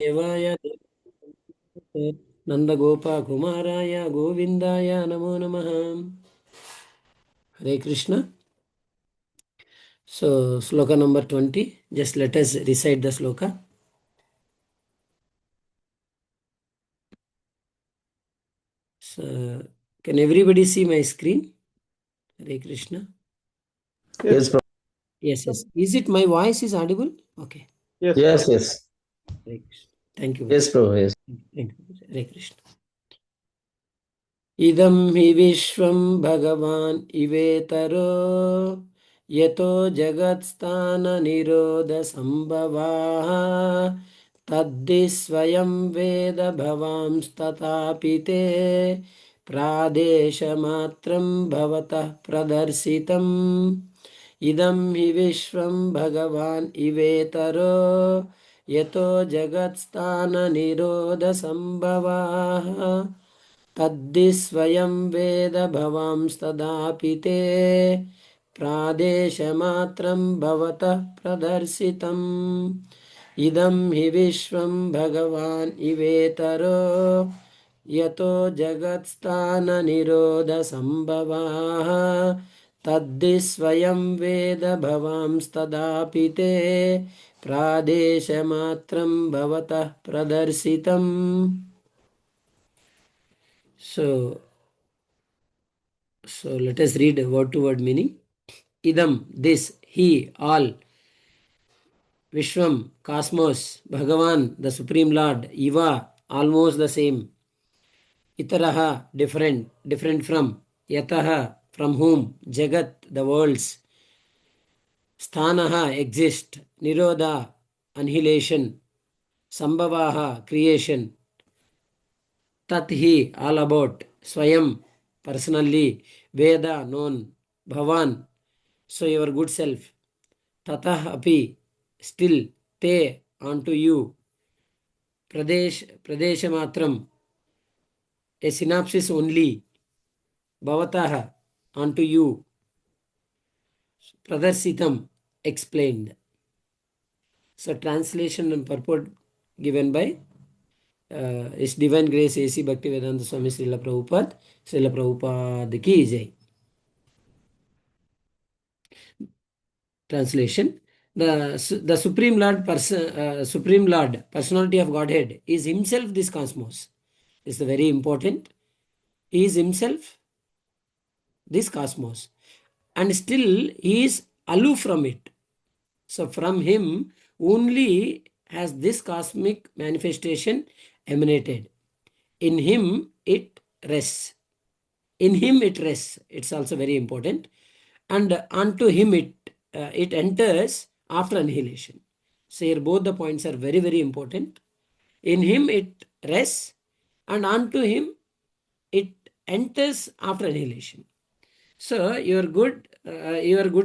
देवाय नन्दगोपकुमाराय गोविन्दाय नमो नमः. Hare Krishna. So, sloka number 20. Just let us recite the sloka. So, can everybody see my screen? Hare Krishna. Yes, Prabhu. Yes, yes. Is it my voice is audible? Okay. Yes, yes. Hare Krishna. Thank you. Yes, Prabhu. Yes. Thank you. Hare Krishna. इदं हि विश्वं भगवान् इवेतरो यतो जगत्स्थाननिरोधसम्भवाः तद्धि स्वयं वेद भवांस्तथापि ते प्रादेशमात्रं भवतः प्रदर्शितम् इदं हि विश्वं भगवान् इवेतरो यतो जगत्स्थाननिरोधसम्भवाः तद्धि स्वयं वेद भवांस्तदापि ते प्रादेशमात्रं भवतः प्रदर्शितम् इदं हि विश्वं भगवान् इवेतरो यतो जगत्स्थाननिरोधसम्भवाः तद्धि स्वयं वेद भवांस्तदापि ते प्रादेशमात्रं भवतः प्रदर्शितम्. So let us read word to word meaning. Idam, this, he, all, Vishwam, cosmos, Bhagavan, the Supreme Lord, Iva, almost the same, Itaraha, different, different from, Yataha, from whom, Jagat, the worlds, Sthanaha, exist, Nirodha, annihilation, Sambhavaha, creation, Tathi, all about, Swayam, personally, Veda, known, Bhavan, so your good self, Tatah api, still, te, unto you, Pradesh matram, a synopsis only, Bhavataha, unto you, Pradarsitam, explained. So translation and purport given by His Divine Grace A.C. Bhaktivedanta Swami Srila Prabhupada ki jai. Translation: the Supreme Lord, Supreme Lord, personality of Godhead, is himself this cosmos. This is very important. He is himself this cosmos, and still he is aloof from it. So from him only has this cosmic manifestation emanated. In him it rests. In him it rests. It's also very important. And unto him it enters after annihilation. So here both the points are very, very important. In him it rests, and unto him it enters after annihilation. So your good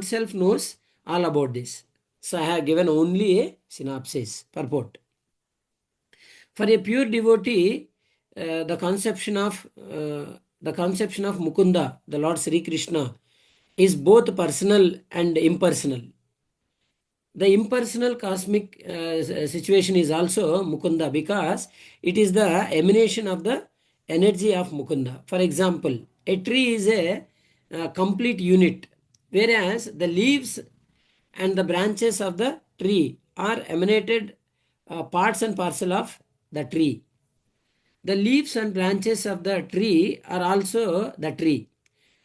self knows all about this. So I have given only a synopsis, purport. For a pure devotee, the conception of Mukunda, the Lord Sri Krishna, is both personal and impersonal. The impersonal cosmic situation is also Mukunda because it is the emanation of the energy of Mukunda. For example, a tree is a complete unit, whereas the leaves and the branches of the tree are emanated parts and parcel of the tree. The leaves and branches of the tree are also the tree,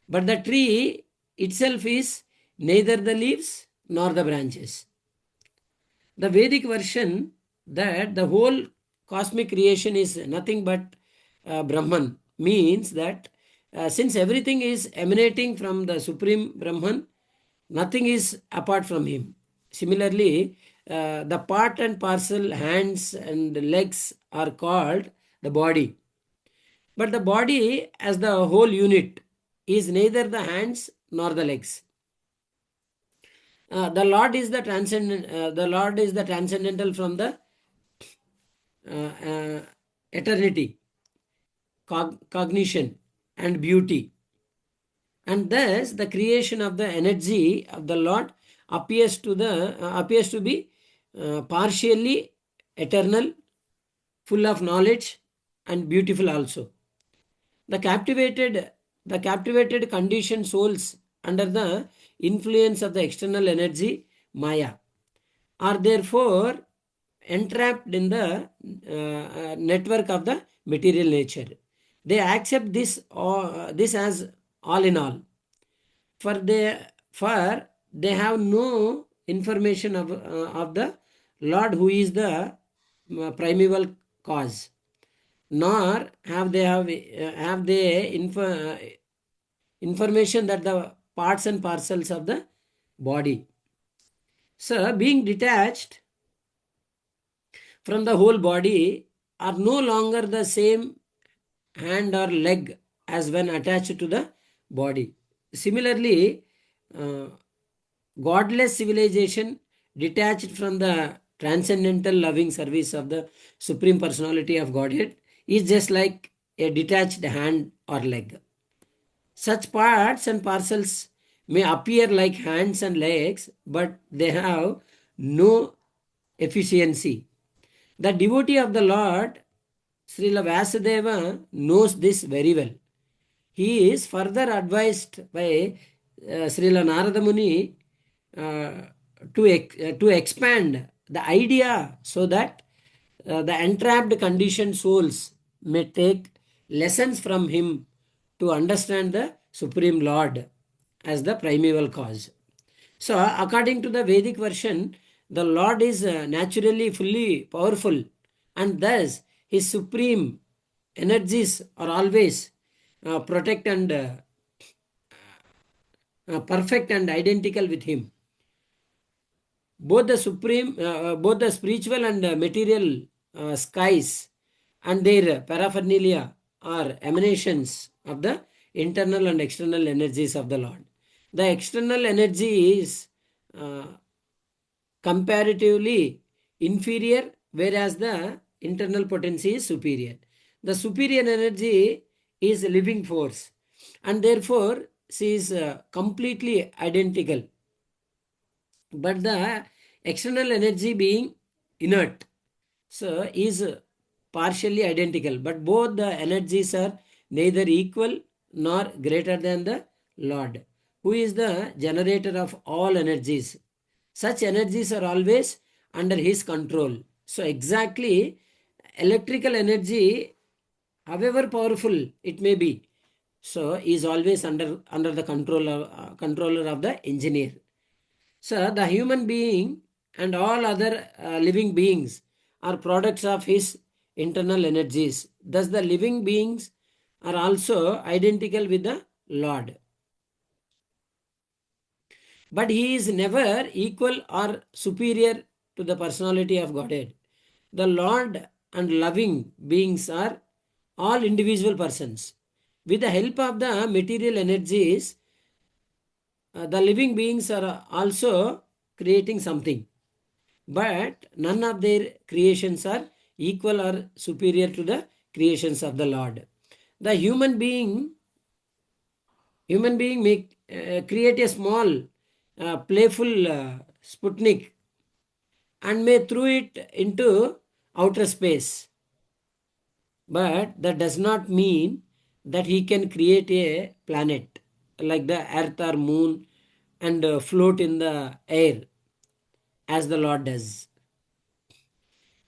but the tree itself is neither the leaves nor the branches. The Vedic version that the whole cosmic creation is nothing but Brahman means that since everything is emanating from the Supreme Brahman, nothing is apart from him. Similarly, the part and parcel hands and legs are called the body. But the body as the whole unit is neither the hands nor the legs. The Lord is the transcendent. The Lord is the transcendental from the eternity, cognition, and beauty, and thus the creation of the energy of the Lord appears to be partially eternal full of knowledge and beautiful also. The captivated conditioned souls under the influence of the external energy, Maya, are therefore entrapped in the network of the material nature. They accept this as all in all. For they have no information of the Lord, who is the primeval cause, nor have they information that the parts and parcels of the body. So, being detached from the whole body, are no longer the same hand or leg as when attached to the body. Similarly, uh, godless civilization detached from the transcendental loving service of the Supreme Personality of Godhead is just like a detached hand or leg. Such parts and parcels may appear like hands and legs, but they have no efficiency. The devotee of the Lord, Srila Vasudeva, knows this very well. He is further advised by Srila Narada Muni to expand the idea so that the entrapped conditioned souls may take lessons from him to understand the Supreme Lord as the primeval cause. So, according to the Vedic version, the Lord is naturally fully powerful, and thus his supreme energies are always protect and perfect and identical with him. Both the spiritual and material skies and their paraphernalia are emanations of the internal and external energies of the Lord. The external energy is comparatively inferior, whereas the internal potency is superior. The superior energy is a living force, and therefore she is completely identical. But the external energy being inert, so is partially identical. But both the energies are neither equal nor greater than the Lord, who is the generator of all energies. Such energies are always under his control. So exactly, electrical energy, however powerful it may be, so is always under the controller of the engineer. So the human being and all other living beings are products of his internal energies. Thus the living beings are also identical with the Lord. But he is never equal or superior to the personality of Godhead. The Lord and loving beings are all individual persons. With the help of the material energies, the living beings are also creating something. But none of their creations are equal or superior to the creations of the Lord. The human being may create a small, playful Sputnik and may throw it into outer space. But that does not mean that he can create a planet like the earth or moon and float in the air as the Lord does.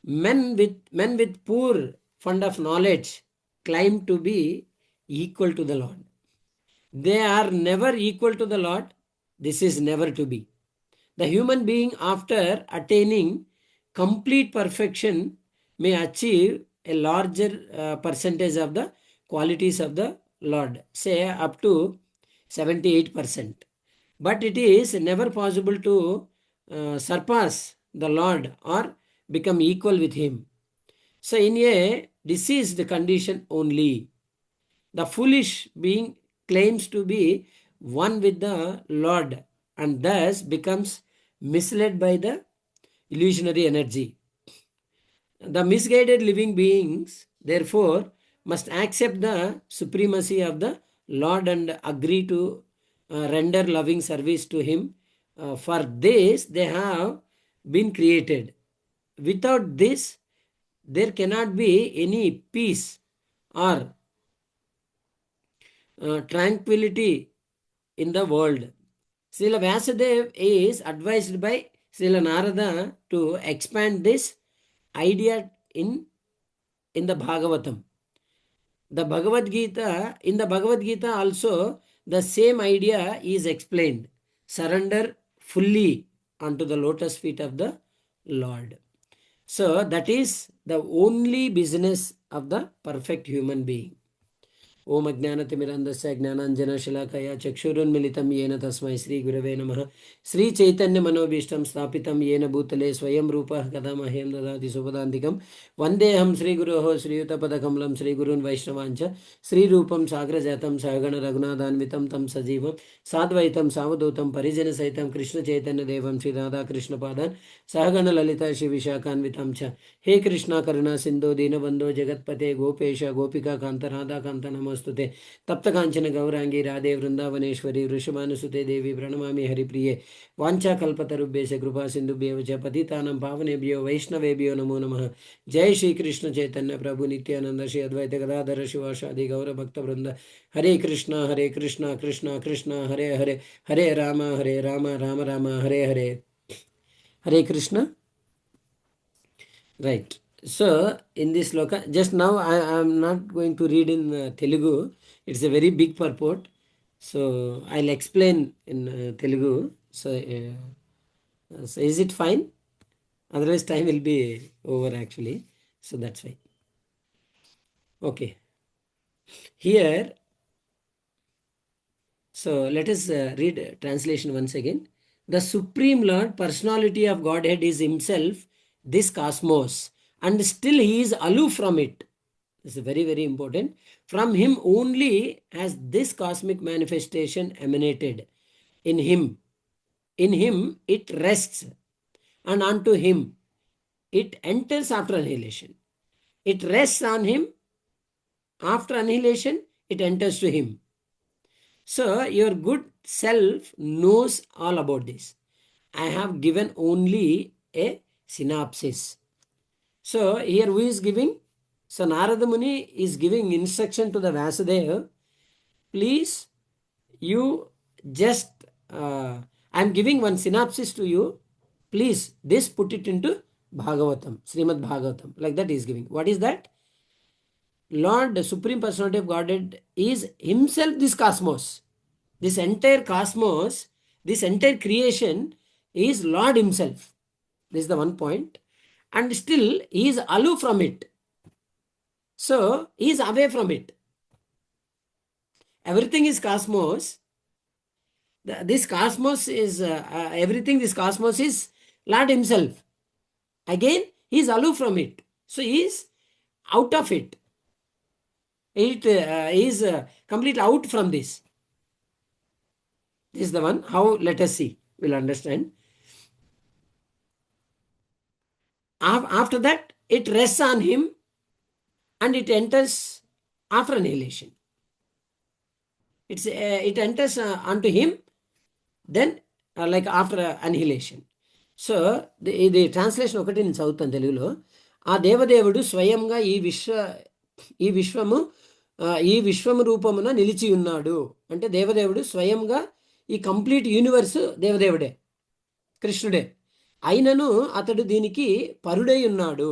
Men with poor fund of knowledge claim to be equal to the Lord. They are never equal to the Lord. This is never to be. The human being, after attaining complete perfection, may achieve a larger percentage of the qualities of the Lord, say up to 78%. But it is never possible to surpass the Lord or become equal with him. So, in a diseased condition only, the foolish being claims to be one with the Lord and thus becomes misled by the illusionary energy. The misguided living beings, therefore, must accept the supremacy of the Lord and agree to render loving service to him. For this, they have been created. Without this, there cannot be any peace or tranquility in the world. Srila Vyasadeva is advised by Srila Narada to expand this idea in the Bhagavatam. The Bhagavad Gita, in the Bhagavad Gita also, the same idea is explained. Surrender fully unto the lotus feet of the Lord. So that is the only business of the perfect human being. ఓం అజ్ఞానతిమిరంధస్య జ్ఞానాంజనశలాకయ చక్షురున్మిళితం येन తస్మై శ్రీగురవే నమః. శ్రీచైతన్యమనోభీష్టం స్థాపితం येन భూతలే స్వయం రూపः కదా మహ్యం దదాతి సుపదాంతికం. వందేహం శ్రీగురోః శ్రీయుతపదకమలం శ్రీగురున్ వైష్ణవాంచ శ్రీరూపం సాగ్రజాతం సహగణ రఘునాథాన్వితం తం సజీవం సాద్వైతం సావధూతం పరిజన సహితం కృష్ణ చైతన్య దేవం శ్రీ రాధాకృష్ణపాదాన్ సహగణ లలిత శ్రీ విశాఖాన్వితం చ. హే కృష్ణ కరుణా సింధో దీనబంధో జగత్పతే గోపేశ గోపికా కాంత రాధాకాంత నమోస్తుతే. తప్తకాంచన గౌరాంగి రాధే వృందావనేశ్వరి వృషభానుసుతే దేవి ప్రణమామి హరిప్రియ. వాంఛాకల్పతరుభ్యశ్చ కృపా సింధుభ్యో చ పతితానం పావనేభ్యో వైష్ణవేభ్యో నమో నమః. జై శ్రీకృష్ణ చైతన్య ప్రభు నిత్యానంద శ్రీ అద్వైత గదాధర శివాసాది గౌర భక్త బృంద. Hare Krishna Krishna Krishna Hare Hare, Hare Rama Rama Rama Hare Hare. Hare Krishna. Right. So in this sloka, just now I am not going to read in Telugu. It's a very big purport. So I'll explain in Telugu. So is it fine? Otherwise time will be over actually. So that's why. Okay. Here, so let us read translation once again. The Supreme Lord, personality of Godhead, is himself this cosmos, and still he is aloof from it. This is very, very important. From him only has this cosmic manifestation emanated. In him it rests, and unto him it enters after annihilation. It rests on him, after annihilation it enters to him. So your good self knows all about this. I have given only a synopsis. So here who is giving? So Narada Muni is giving instruction to the Vyasadeva. Please, you just, I am giving one synopsis to you. Please, this put it into Bhagavatam, Srimad Bhagavatam. Like that he is giving. What is that? Lord, the Supreme Personality of Godhead, is himself this cosmos. This entire cosmos, this entire creation is Lord himself. This is the one point. And still he is aloof from it. So he is away from it. Everything is cosmos. This cosmos is everything. This cosmos is Lord himself. Again, he is aloof from it. So he is out of it. It is completely out from this. This is the one. How? Let us see. We'll understand. After that, it rests on him, and it enters after annihilation. It enters onto him, then like after annihilation. So the translation ఒకటి నేను చదువుతాను తెలుగులో. ఆ దేవదేవుడు స్వయంగా ఈ విశ్వము రూపమున నిలిచి ఉన్నాడు. అంటే దేవదేవుడు స్వయంగా ఈ కంప్లీట్ యూనివర్స్ దేవదేవుడే, కృష్ణుడే. అయినను అతడు దీనికి పరుడై ఉన్నాడు,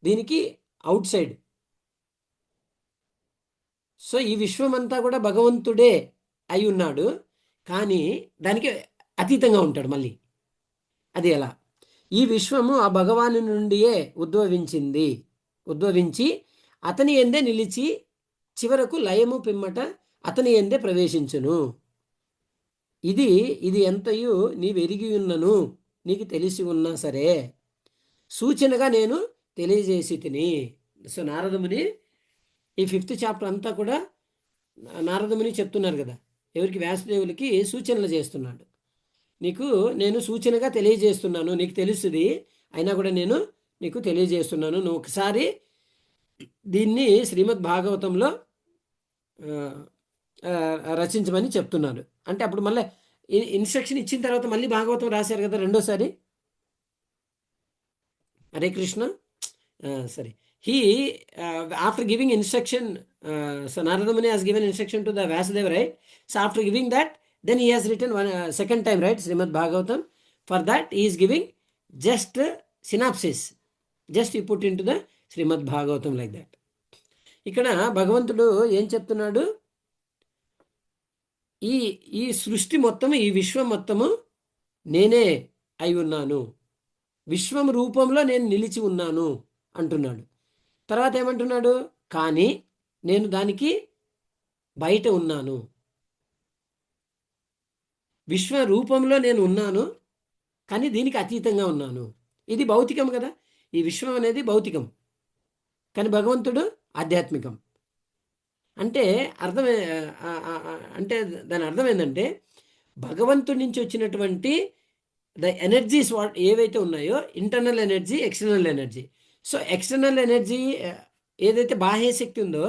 దీనికి అవుట్ సైడ్. సో ఈ విశ్వమంతా కూడా భగవంతుడే అయి ఉన్నాడు, కానీ దానికి అతీతంగా ఉంటాడు మళ్ళీ. అది ఎలా? ఈ విశ్వము ఆ భగవాను నుండియే ఉద్భవించి అతని ఎందే నిలిచి చివరకు లయము పిమ్మట అతని ఎందే ప్రవేశించును. ఇది ఎంతయు నీవెరిగి ఉన్నను, నీకు తెలిసి ఉన్నా సరే సూచనగా నేను తెలియజేసి తిని. సో నారదముని ఈ 5th చాప్టర్ అంతా కూడా నారదముని చెప్తున్నారు కదా, ఎవరికి? వ్యాసదేవులకి సూచనలు చేస్తున్నాడు. నీకు నేను సూచనగా తెలియజేస్తున్నాను, నీకు తెలుస్తుంది, అయినా కూడా నేను నీకు తెలియజేస్తున్నాను. నువ్వు ఒకసారి దీన్ని శ్రీమద్ భాగవతంలో రచించమని చెప్తున్నాను. అంటే అప్పుడు మళ్ళీ ఇన్స్ట్రక్షన్ ఇచ్చిన తర్వాత మళ్ళీ భాగవతం రాశారు కదా రెండోసారి. హరే కృష్ణ. సరే, he, after giving instruction, so Narada Muni has given instruction to the Vasudeva, right? So after giving that, then he has written one second time, right? Srimad Bhagavatam. For that, he is giving just synopsis. Just he put into the Srimad Bhagavatam like that. ఇక్కడ భగవంతుడు ఏం చెప్తున్నాడు? ఈ ఈ సృష్టి మొత్తము, ఈ విశ్వం మొత్తము నేనే అయి ఉన్నాను, విశ్వం రూపంలో నేను నిలిచి ఉన్నాను అంటున్నాడు. తర్వాత ఏమంటున్నాడు? కానీ నేను దానికి బయట ఉన్నాను. విశ్వ రూపంలో నేను ఉన్నాను, కానీ దీనికి అతీతంగా ఉన్నాను. ఇది భౌతికం కదా, ఈ విశ్వం అనేది భౌతికం, కానీ భగవంతుడు ఆధ్యాత్మికం. అంటే అర్థమే, అంటే దాని అర్థం ఏంటంటే భగవంతుడి నుంచి వచ్చినటువంటి ద ఎనర్జీస్ ఏవైతే ఉన్నాయో, internal energy, external energy. So external energy ఏదైతే బాహ్య శక్తి ఉందో,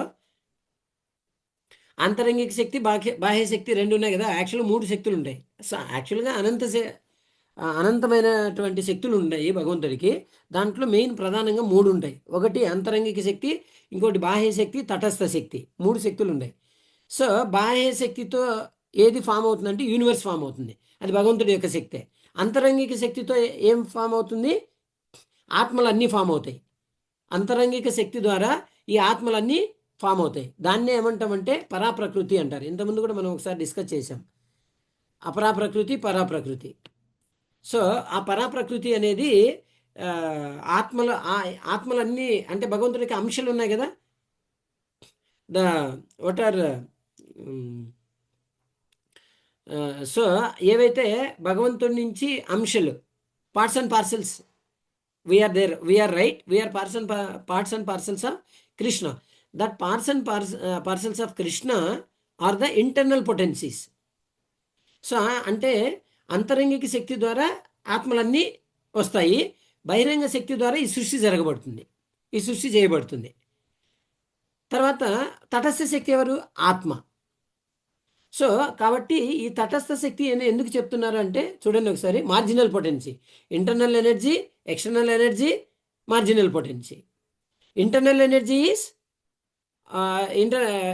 అంతరంగిక శక్తి, బాహ్య శక్తి రెండు ఉన్నాయి కదా. యాక్చువల్గా 3 శక్తులు ఉంటాయి. సో యాక్చువల్గా అనంతమైనటువంటి శక్తులు ఉన్నాయి భగవంతుడికి. దాంట్లో మెయిన్ ప్రధానంగా 3 ఉంటాయి. ఒకటి అంతరంగిక శక్తి, ఇంకోటి బాహ్య శక్తి, తటస్థ శక్తి. 3 శక్తులు ఉన్నాయి. సో బాహ్య శక్తితో ఏది ఫామ్ అవుతుందంటే యూనివర్స్ ఫామ్ అవుతుంది, అది భగవంతుడి యొక్క శక్తే. అంతరంగిక శక్తితో ఏం ఫామ్ అవుతుంది? ఆత్మలన్నీ ఫామ్ అవుతాయి. అంతరంగిక శక్తి ద్వారా ఈ ఆత్మలన్నీ ఫామ్ అవుతాయి. దాన్నే ఏమంటామంటే పరాప్రకృతి అంటారు. ఇంతకుముందు కూడా మనం ఒకసారి డిస్కస్ చేసాం, అపరాప్రకృతి, పరాప్రకృతి. సో ఆ పరాప్రకృతి అనేది ఆత్మలన్నీ, అంటే భగవంతుడికి అంశాలు ఉన్నాయి కదా. వాట్ ఆర్ సో ఏవైతే భగవంతుడి నుంచి అంశాలు, parts and parcels, we are there, we are right, we are parts and parcels of Krishna. That parts and parcels of Krishna are the internal potencies. So అంటే అంతరంగిక శక్తి ద్వారా ఆత్మలన్నీ వస్తాయి, బహిరంగ శక్తి ద్వారా ఈ సృష్టి జరగబడుతుంది, ఈ సృష్టి చేయబడుతుంది. తర్వాత తటస్థ శక్తి ఎవరు? ఆత్మ. సో కాబట్టి ఈ తటస్థ శక్తి ఎందుకు చెప్తున్నారు అంటే చూడండి ఒకసారి. Marginal potency, internal energy, external energy, marginal potency. Internal energy is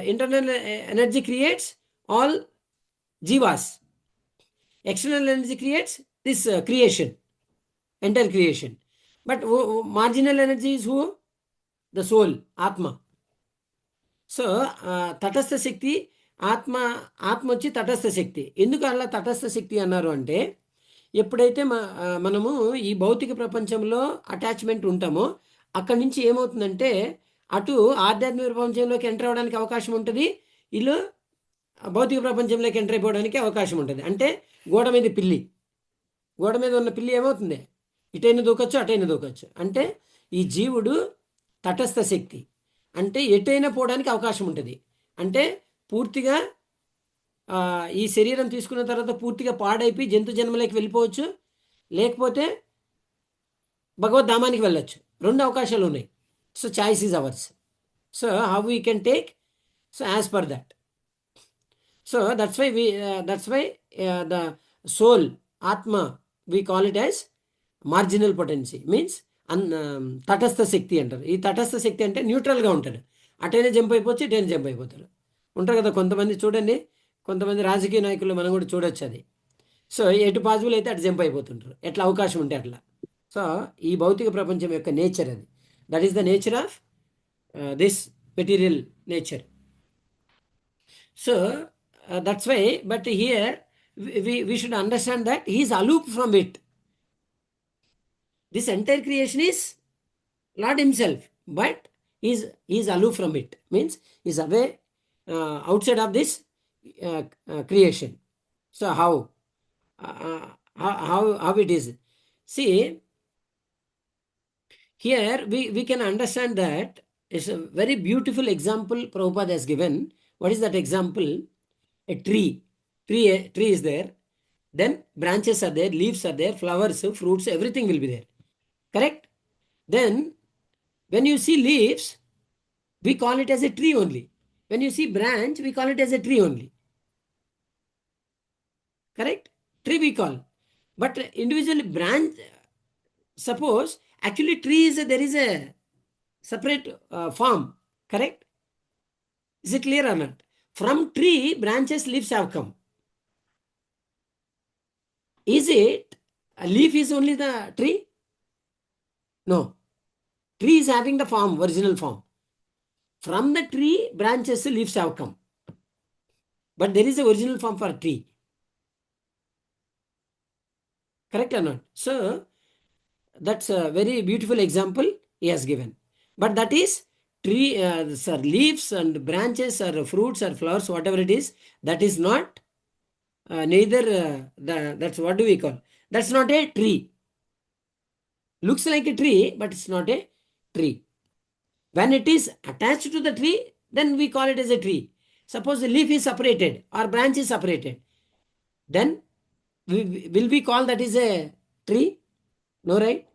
internal energy creates all jivas. External energy creates this creation, entire creation. But marginal energy is who? The soul, atma. So tatastha shakti, atma వచ్చి తటస్థ శక్తి. ఎందుకు అలా తటస్థ శక్తి అన్నారు అంటే, ఎప్పుడైతే మనము ఈ భౌతిక ప్రపంచంలో అటాచ్మెంట్ ఉంటామో అక్కడి నుంచి ఏమవుతుందంటే అటు ఆధ్యాత్మిక ప్రపంచంలోకి ఎంటర్ అవ్వడానికి అవకాశం ఉంటుంది, ఇల్లు భౌతిక ప్రపంచంలోకి ఎంటర్ అయిపోవడానికి అవకాశం ఉంటుంది. అంటే గోడ మీద పిల్లి, గోడ మీద ఉన్న పిల్లి ఏమవుతుంది? ఇటైనా దూకొచ్చు, అటైనా దూకొచ్చు. అంటే ఈ జీవుడు తటస్థ శక్తి, అంటే ఎటైనా పోవడానికి అవకాశం ఉంటుంది. అంటే పూర్తిగా ఈ శరీరం తీసుకున్న తర్వాత పూర్తిగా పాడైపోయి జంతు జన్మలోకి వెళ్ళిపోవచ్చు, లేకపోతే భగవద్ధామానికి వెళ్ళచ్చు. 2 అవకాశాలు ఉన్నాయి. So choice is ours. So how we can take? So as per that. So that's why the soul, atma, we call it as marginal potency. Means తటస్థ శక్తి అంటారు. ఈ తటస్థ శక్తి అంటే న్యూట్రల్గా ఉంటాడు, అటైనా జంప్ అయిపోవచ్చు, ఇటైనా జంప్ అయిపోతారు. ఉంటారు కదా కొంతమంది. చూడండి, కొంతమంది రాజకీయ నాయకులు మనం కూడా చూడొచ్చు అది. సో ఎటు పాజిబుల్ అయితే అటు జంప్ అయిపోతుంటారు, ఎట్లా అవకాశం ఉంటే అట్లా. సో ఈ భౌతిక ప్రపంచం యొక్క నేచర్ అది. That is the nature of this material nature. So that's why, but here we should understand that he is aloof from it. This entire creation is Lord himself, but he is aloof from it. Means he is away, outside of this creation. So how it is? See, here we can understand that it's a very beautiful example Prabhupada has given. What is that example? A tree is there, then branches are there, leaves are there, flowers, fruits, everything will be there. Correct? Then when you see leaves, we call it as a tree only. When you see branch, we call it as a tree only. Correct? Tree we call. But individually branch, suppose actually tree is there is a separate form, correct? Is it clear or not? From tree, branches, leaves have come. Is it a leaf is only the tree? No. Tree is having the form, original form. From the tree, branches, leaves have come. But there is a original form for tree. Correct or not? So that's a very beautiful example he has given. But that is tree, sir, leaves and branches or fruits or flowers, whatever it is, that is not neither that's what do we call? That's not a tree. Looks like a tree, but it's not a tree. When it is attached to the tree, then we call it as a tree. Suppose the leaf is separated or branch is separated, then will we call that is a tree? No, right?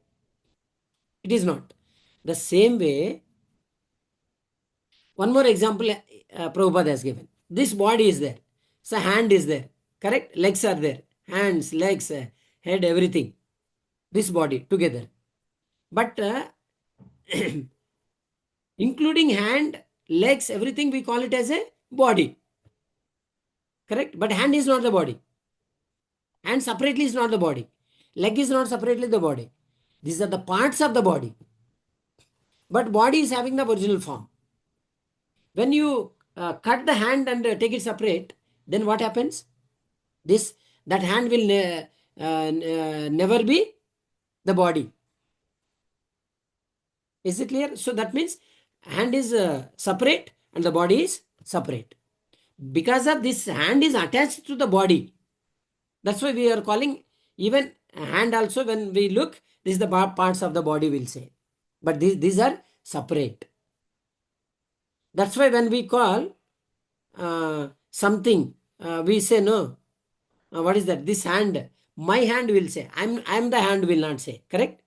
It is not. The same way, one more example Prabhupada has given. This body is there. So hand is there. Correct? Legs are there. Hands, legs, head, everything. This body together. But including hand, legs, everything, we call it as a body. Correct? But hand is not the body. Hand separately is not the body. Leg is not separately the body. These are the parts of the body. But body is having the original form. When you cut the hand and take it separate, then what happens? That hand will never be the body. Is it clear? So that means hand is separate and the body is separate. Because of this, hand is attached to the body. That's why we are calling even hand also, when we look, this is the parts of the body, we'll say. But these are separate. That's why when we call something, we say no. What is that? This hand. My hand will say. I'm the hand will not say. Correct?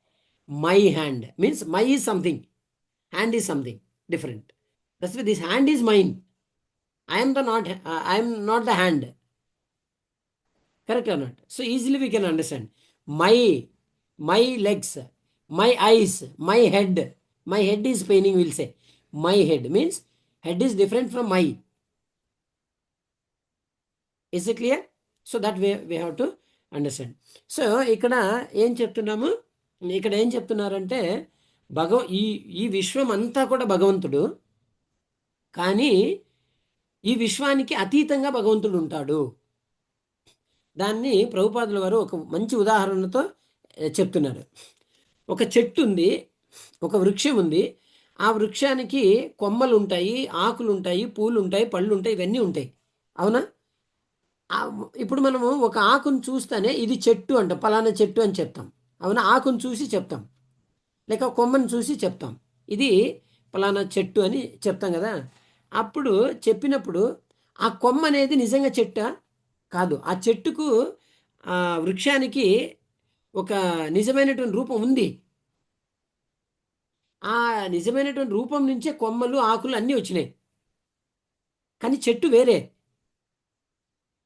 My hand. Means my is something. Hand is something different. That's why this hand is mine. I am not the hand. Correct or not? So easily we can understand. My legs, my eyes, my head. My head is paining, we'll say. My head means head is different from my. Is it clear? So that way we have to understand. So ఇక్కడ ఏం చెప్తున్నారంటే ఈ విశ్వం అంతా కూడా భగవంతుడు, కానీ ఈ విశ్వానికి అతీతంగా భగవంతుడు ఉంటాడు. దాన్ని ప్రభుపాదుల వారు ఒక మంచి ఉదాహరణతో చెప్తున్నారు. ఒక చెట్టు ఉంది, ఒక వృక్షం ఉంది. ఆ వృక్షానికి కొమ్మలు ఉంటాయి, ఆకులు ఉంటాయి, పూలు ఉంటాయి, పళ్ళు ఉంటాయి, ఇవన్నీ ఉంటాయి. అవునా? ఇప్పుడు మనము ఒక ఆకును చూస్తేనే ఇది చెట్టు అంటాం, పలానా చెట్టు అని చెప్తాం. అవునా? ఆకును చూసి చెప్తాం, లేక కొమ్మను చూసి చెప్తాం, ఇది పలానా చెట్టు అని చెప్తాం కదా. అప్పుడు చెప్పినప్పుడు ఆ కొమ్మ అనేది నిజంగా చెట్ట కాదు. ఆ చెట్టుకు, ఆ వృక్షానికి ఒక నిజమైనటువంటి రూపం ఉంది. ఆ నిజమైనటువంటి రూపం నుంచే కొమ్మలు, ఆకులు అన్నీ వచ్చినాయి. కానీ చెట్టు వేరే.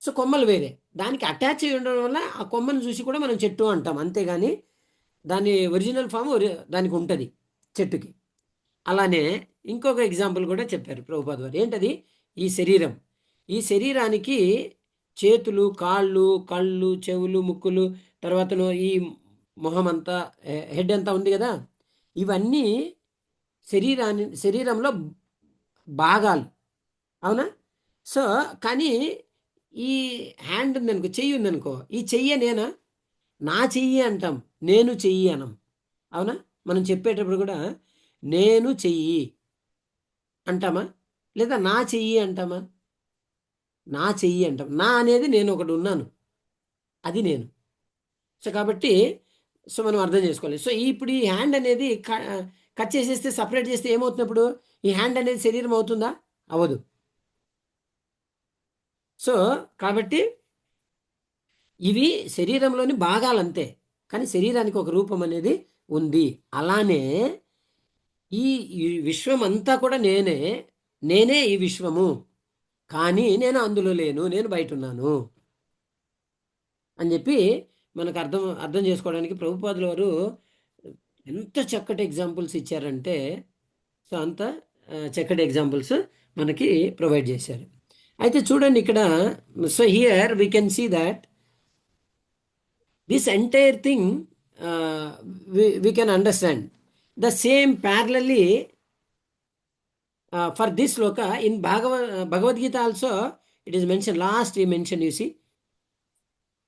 సో కొమ్మలు వేరే. దానికి అటాచ్ అయ్యి ఉండడం వల్ల ఆ కొమ్మను చూసి కూడా మనం చెట్టు అంటాం, అంతేగాని దాని ఒరిజినల్ ఫామ్ దానికి ఉంటుంది చెట్టుకి. అలానే ఇంకొక ఎగ్జాంపుల్ కూడా చెప్పారు ప్రభుపాద వారు. ఏంటది? ఈ శరీరం. ఈ శరీరానికి చేతులు, కాళ్ళు, కళ్ళు, చెవులు, ముక్కులు, తర్వాత ఈ మొహం అంతా, హెడ్ అంతా ఉంది కదా, ఇవన్నీ శరీరంలో భాగాలు. అవునా? సో కానీ ఈ హ్యాండ్ ఉందనుకో, చెయ్యి ఉందనుకో, ఈ చెయ్యి నేనా? నా చెయ్యి అంటాం, నేను చెయ్యి అనం. అవునా? మనం చెప్పేటప్పుడు కూడా నేను చెయ్యి అంటామా, లేదా నా చెయ్యి అంటామా? నా చెయ్యి అంటాం. నా అనేది నేను ఒకటి ఉన్నాను, అది నేను. సో కాబట్టి మనం అర్థం చేసుకోవాలి. సో ఇప్పుడు ఈ హ్యాండ్ అనేది కట్ చేసేస్తే, సపరేట్ చేస్తే ఏమవుతున్నప్పుడు ఈ హ్యాండ్ అనేది శరీరం అవుతుందా? అవ్వదు. సో కాబట్టి ఇవి శరీరంలోని భాగాలు అంతే, కానీ శరీరానికి ఒక రూపం అనేది ఉంది. అలానే ఈ విశ్వం అంతా కూడా నేనే ఈ విశ్వము, కానీ నేను అందులో లేను, నేను బయట ఉన్నాను అని చెప్పి మనకు అర్థం చేసుకోవడానికి ప్రభుపాదుల వారు ఎంత చక్కటి ఎగ్జాంపుల్స్ ఇచ్చారంటే, సో అంత చక్కటి ఎగ్జాంపుల్స్ మనకి ప్రొవైడ్ చేశారు. అయితే చూడండి ఇక్కడ, so here we can see that this entire thing we can understand the same parallelly for this sloka in Bhagavad Gita also. It is mentioned, last he mentioned, you see,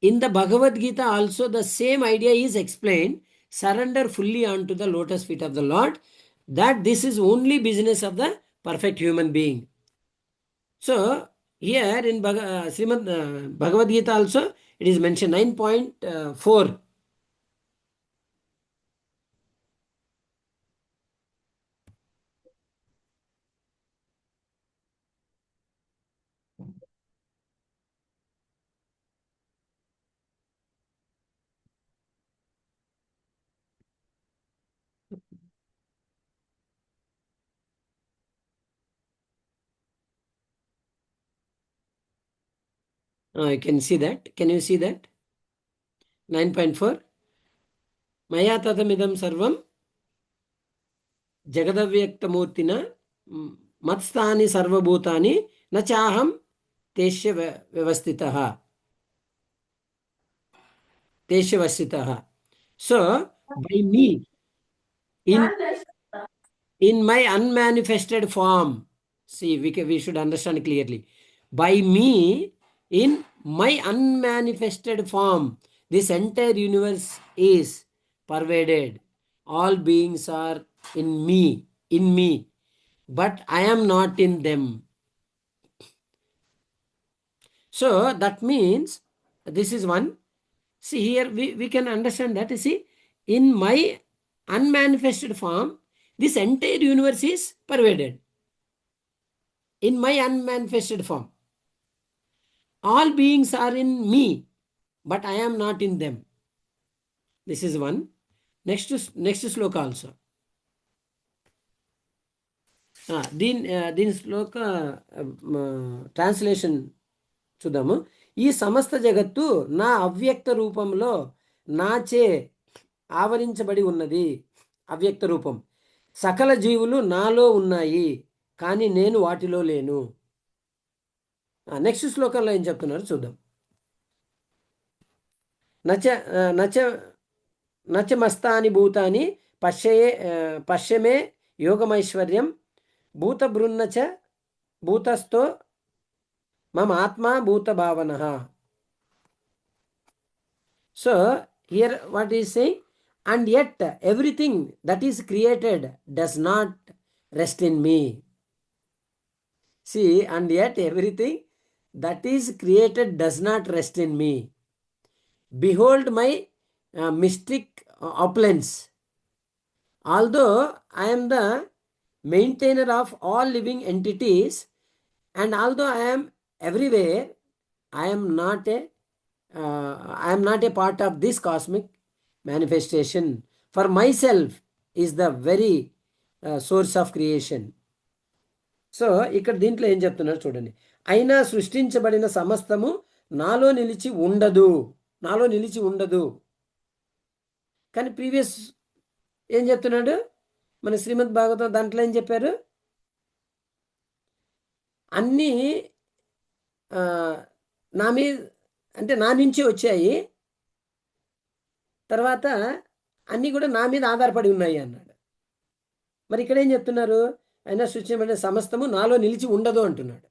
in the Bhagavad Gita also the same idea is explained: surrender fully unto the lotus feet of the Lord, that this is only business of the perfect human being. So here in Srimad Bhagavad Gita also it is mentioned 9.4. You can see that. Can you see that? 9.4. Maya tatamidam sarvam jagadavyaktamurtina matstani sarvabhutani nachaham tesya vyavastitaha. Tesya vastitaha. So, by me, in my unmanifested form, see, we should understand clearly. By me, in my unmanifested form, this entire universe is pervaded. All beings are in me, but I am not in them. So that means this is one. See here, we can understand that. See, in my unmanifested form, this entire universe is pervaded. In my unmanifested form, all beings are in me, but I am not in them. This is one. Next sloka also. దీని శ్లోక translation చూద్దాము. ఈ సమస్త జగత్తు నా అవ్యక్త రూపంలో నాచే ఆవరించబడి ఉన్నది. అవ్యక్త రూపం. సకల జీవులు నాలో ఉన్నాయి, కానీ నేను వాటిలో లేను. నెక్స్ట్ శ్లోకంలో ఏం చెప్తున్నారు చూద్దాం. నచ నచ నచమస్తాని భూతాని పశ్యమే యోగమైశ్వర్యం భూతబృన్నచ భూతస్థో మమ ఆత్మ భూత భావన. So here what is saying, and yet everything that is created does not rest in me. See, and yet everything that is created does not rest in me. Behold my mystic opulence. Although I am the maintainer of all living entities, and although I am everywhere, I am not a part of this cosmic manifestation. For myself is the very source of creation. So ఇక్కడ దీంట్లో ఏం చెప్తున్నారు చూడండి. అయినా సృష్టించబడిన సమస్తము నాలో నిలిచి ఉండదు. కానీ ప్రీవియస్ ఏం చెప్తున్నాడు మన శ్రీమద్ భాగవతం దాంట్లో ఏం చెప్పారు? అన్నీ నా మీద అంటే నా నుంచి వచ్చాయి, తర్వాత అన్నీ కూడా నా మీద ఆధారపడి ఉన్నాయి అన్నాడు. మరి ఇక్కడ ఏం చెప్తున్నారు? అయినా సృష్టించబడిన సమస్తము నాలో నిలిచి ఉండదు అంటున్నాడు.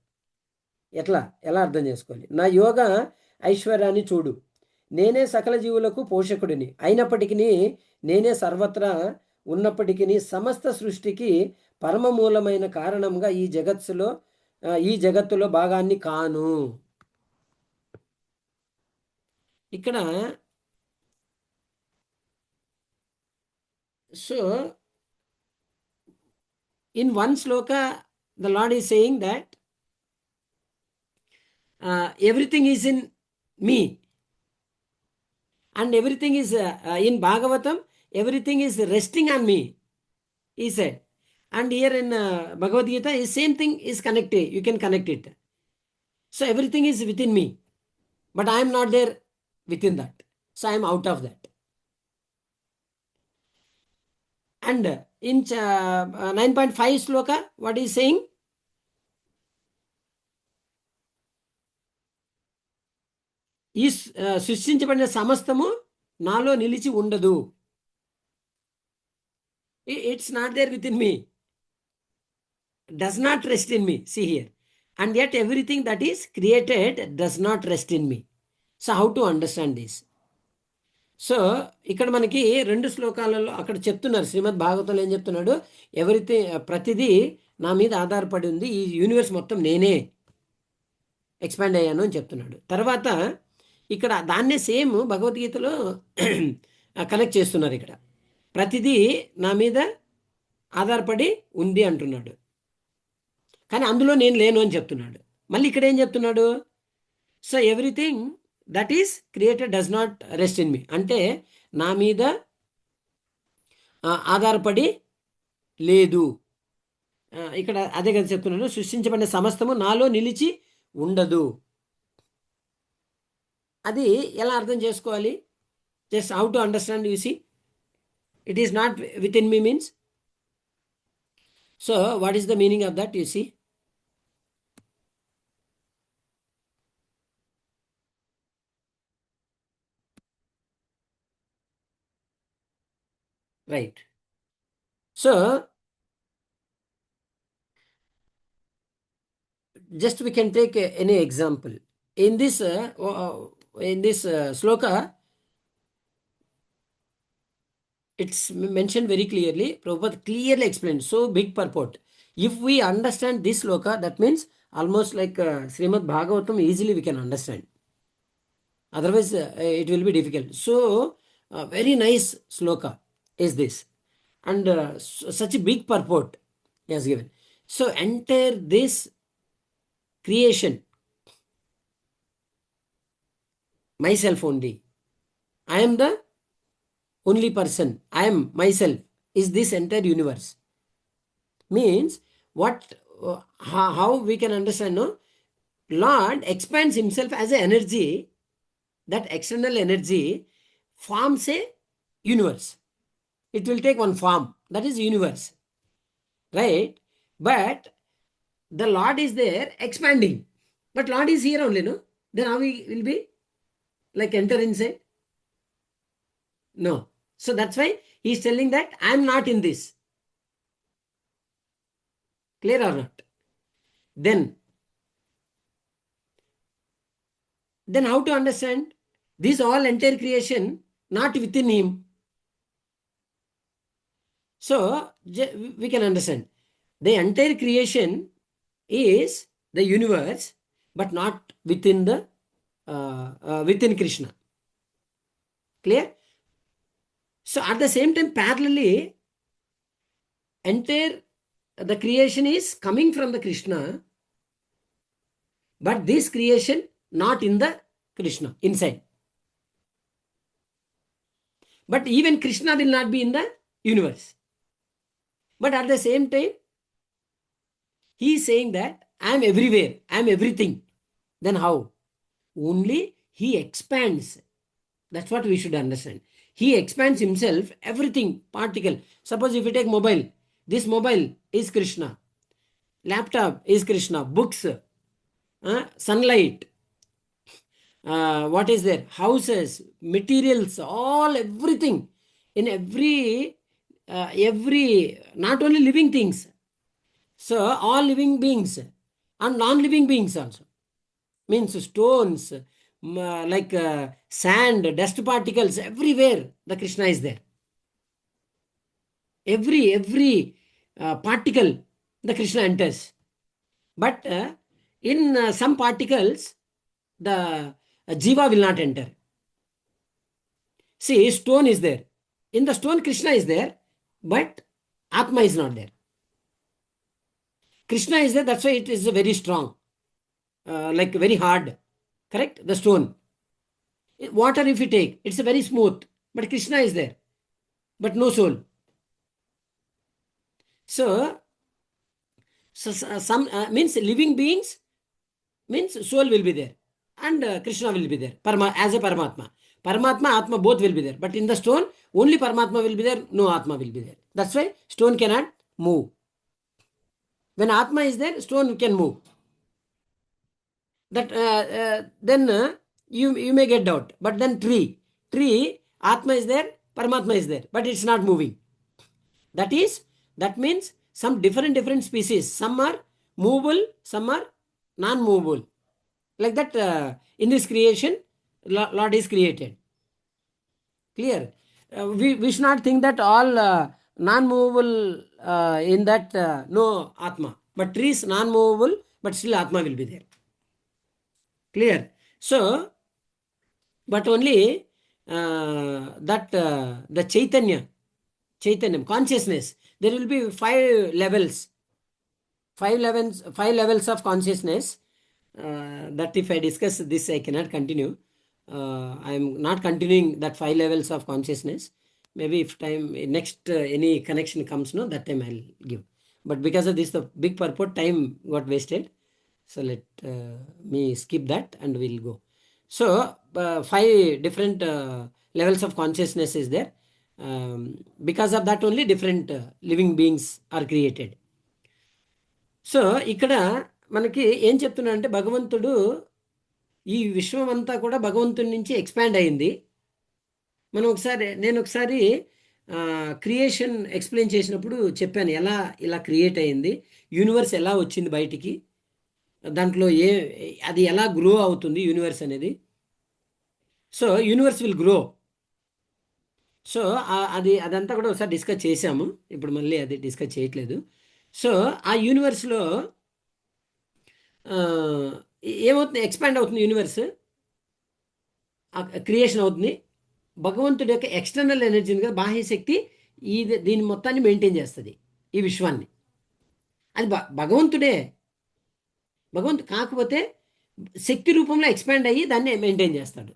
ఎలా అర్థం చేసుకోవాలి? నా యోగ ఐశ్వర్యాన్ని చూడు. నేనే సకల జీవులకు పోషకుడిని అయినప్పటికీ, నేనే సర్వత్రా ఉన్నప్పటికీ, సమస్త సృష్టికి పరమమూలమైన కారణంగా ఈ జగత్తులో భాగాన్ని కాను. ఇక్కడ so in one sloka the Lord is saying that everything is in me, and everything is in Bhagavatam, everything is resting on me, he said. And here in Bhagavad Gita, same thing is connected. You can connect it. So everything is within me, but I am not there within that. So I am out of that. And in 9.5 sloka, what is saying? ఈ సృష్టించబడిన సమస్తము నాలో నిలిచి ఉండదు. It's not there within me, does not rest in me. See here. And yet everything that is created does not rest in me. So how to understand this? So ఇక్కడ మనకి 2 శ్లోకాలలో అక్కడ చెప్తున్నారు, శ్రీమద్ భాగవతంలో ఏం చెప్తున్నాడు, ప్రతిదీ నా మీద ఆధారపడి ఉంది, ఈ యూనివర్స్ మొత్తం నేనే ఎక్స్పాండ్ అయ్యాను అని చెప్తున్నాడు. తర్వాత ఇక్కడ దాన్నే సేమ్ భగవద్గీతలో కనెక్ట్ చేస్తున్నారు. ఇక్కడ ప్రతిదీ నా మీద ఆధారపడి ఉంది అంటున్నాడు, కానీ అందులో నేను లేను అని చెప్తున్నాడు. మళ్ళీ ఇక్కడ ఏం చెప్తున్నాడు? So everything that is created does not rest in me, అంటే నా మీద ఆధారపడి లేదు. ఇక్కడ అదే కదా చెప్తున్నాడు, సృష్టించబడిన సమస్తము నాలో నిలిచి ఉండదు. అది ఎలా అర్థం చేసుకోవాలి? Just how to understand? You see, it is not within me means, so what is the meaning of that? You see, right? So just we can take any example in this sloka. It's mentioned very clearly. Prabhupada clearly explained, so big purport. If we understand this sloka, that means almost like Srimad Bhagavatam, easily we can understand. Otherwise it will be difficult. So very nice sloka is this, and such a big purport he has given. So entire this creation, myself only, I am the only person, I am myself, is this entire universe. Means what, how we can understand? No, Lord expands himself as an energy. That external energy forms a universe. It will take one form, that is universe, right? But the Lord is there expanding, but Lord is here only, no? Then how he will be like enter inside? No. So that's why he is telling that I am not in this. Clear or not? Then how to understand this all entire creation not within him? So we can understand the entire creation is the universe, but not within the within Krishna. Clear? So at the same time, parallelly, entire the creation is coming from the Krishna, but this creation not in the Krishna inside. But even Krishna will not be in the universe. But at the same time, he is saying that I am everywhere, I am everything. Then how? Only he expands. That's what we should understand. He expands himself, everything, particle. Suppose if you take mobile, this mobile is Krishna. Laptop is Krishna. Books, sunlight, what is there? Houses, materials, all, everything. In every, not only living things. So all living beings and non-living beings also. Means stones, like sand, dust particles, everywhere the Krishna is there. Every particle the Krishna enters. But in some particles the Jiva will not enter. See, stone is there. In the stone Krishna is there, but Atma is not there. Krishna is there, that's why it is very strong, like very hard. Correct? The stone. Water if you take, it's very smooth, but Krishna is there, but no soul. So some means living beings, means soul will be there, and Krishna will be there as a Paramatma. Paramatma, Atma both will be there. But in the stone, only Paramatma will be there, no Atma will be there. That's why stone cannot move. When Atma is there, stone can move. That then you may get doubt. But then tree, Atma is there, Paramatma is there, but it's not moving. That means some different species. Some are movable, some are non-movable. Like that, in this creation, Lord is created. Clear? We should not think that all non-movable in that no Atma. But tree is non-movable, but still Atma will be there. Clear? So, but only the Chaitanya, consciousness, there will be 5 levels. 5 levels of consciousness. That if I discuss this, I cannot continue. I am not continuing that 5 levels of consciousness. Maybe if time next any connection comes, no, that time I'll give. But because of this, the big purport, time got wasted. So let me skip that and we'll go. So 5 different levels of consciousness is there. Because of that only different living beings are created. So ఇక్కడ మనకి ఏం చెప్తున్నా అంటే భగవంతుడు ఈ విశ్వం అంతా కూడా భగవంతుడి నుంచి ఎక్స్పాండ్ అయింది. నేను ఒకసారి క్రియేషన్ ఎక్స్ప్లెయిన్ చేసినప్పుడు చెప్పాను ఎలా ఇలా క్రియేట్ అయింది, యూనివర్స్ ఎలా వచ్చింది బయటికి, దాంట్లో అది ఎలా గ్రో అవుతుంది యూనివర్స్ అనేది. So universe will grow. So అదంతా కూడా ఒకసారి డిస్కస్ చేశాము. ఇప్పుడు మళ్ళీ అది డిస్కస్ చేయట్లేదు. సో ఆ యూనివర్స్లో ఏమవుతుంది, ఎక్స్పాండ్ అవుతుంది యూనివర్స్, క్రియేషన్ అవుతుంది. భగవంతుడి యొక్క ఎక్స్టర్నల్ ఎనర్జీని కదా, బాహ్యశక్తి దీని మొత్తాన్ని మెయింటైన్ చేస్తుంది, ఈ విశ్వాన్ని. అది భగవంతుడే. కాకపోతే శక్తి రూపంలో ఎక్స్పాండ్ అయ్యి దాన్ని మెయింటైన్ చేస్తాడు.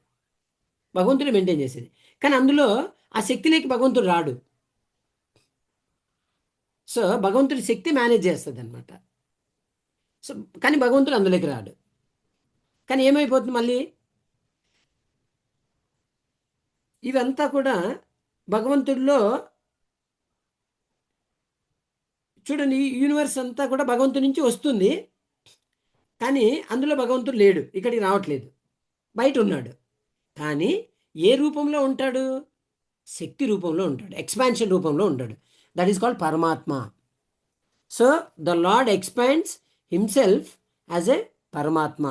భగవంతుడే మెయింటైన్ చేసేది. కానీ అందులో ఆ శక్తిలోకి భగవంతుడు రాడు. సో భగవంతుడి శక్తి మేనేజ్ చేస్తుంది అనమాట. సో కానీ భగవంతుడు అందులోకి రాడు. కానీ ఏమైపోతుంది మళ్ళీ, ఇవంతా కూడా భగవంతుడిలో చూడండి, ఈ యూనివర్స్ అంతా కూడా భగవంతుడి నుంచి వస్తుంది, కానీ అందులో భగవంతుడు లేడు, ఇక్కడికి రావట్లేదు, బయట ఉన్నాడు. కానీ ఏ రూపంలో ఉంటాడు? శక్తి రూపంలో ఉంటాడు, ఎక్స్పాన్షన్ రూపంలో ఉంటాడు. That is called Paramatma. So the lord expands himself as a Paramatma.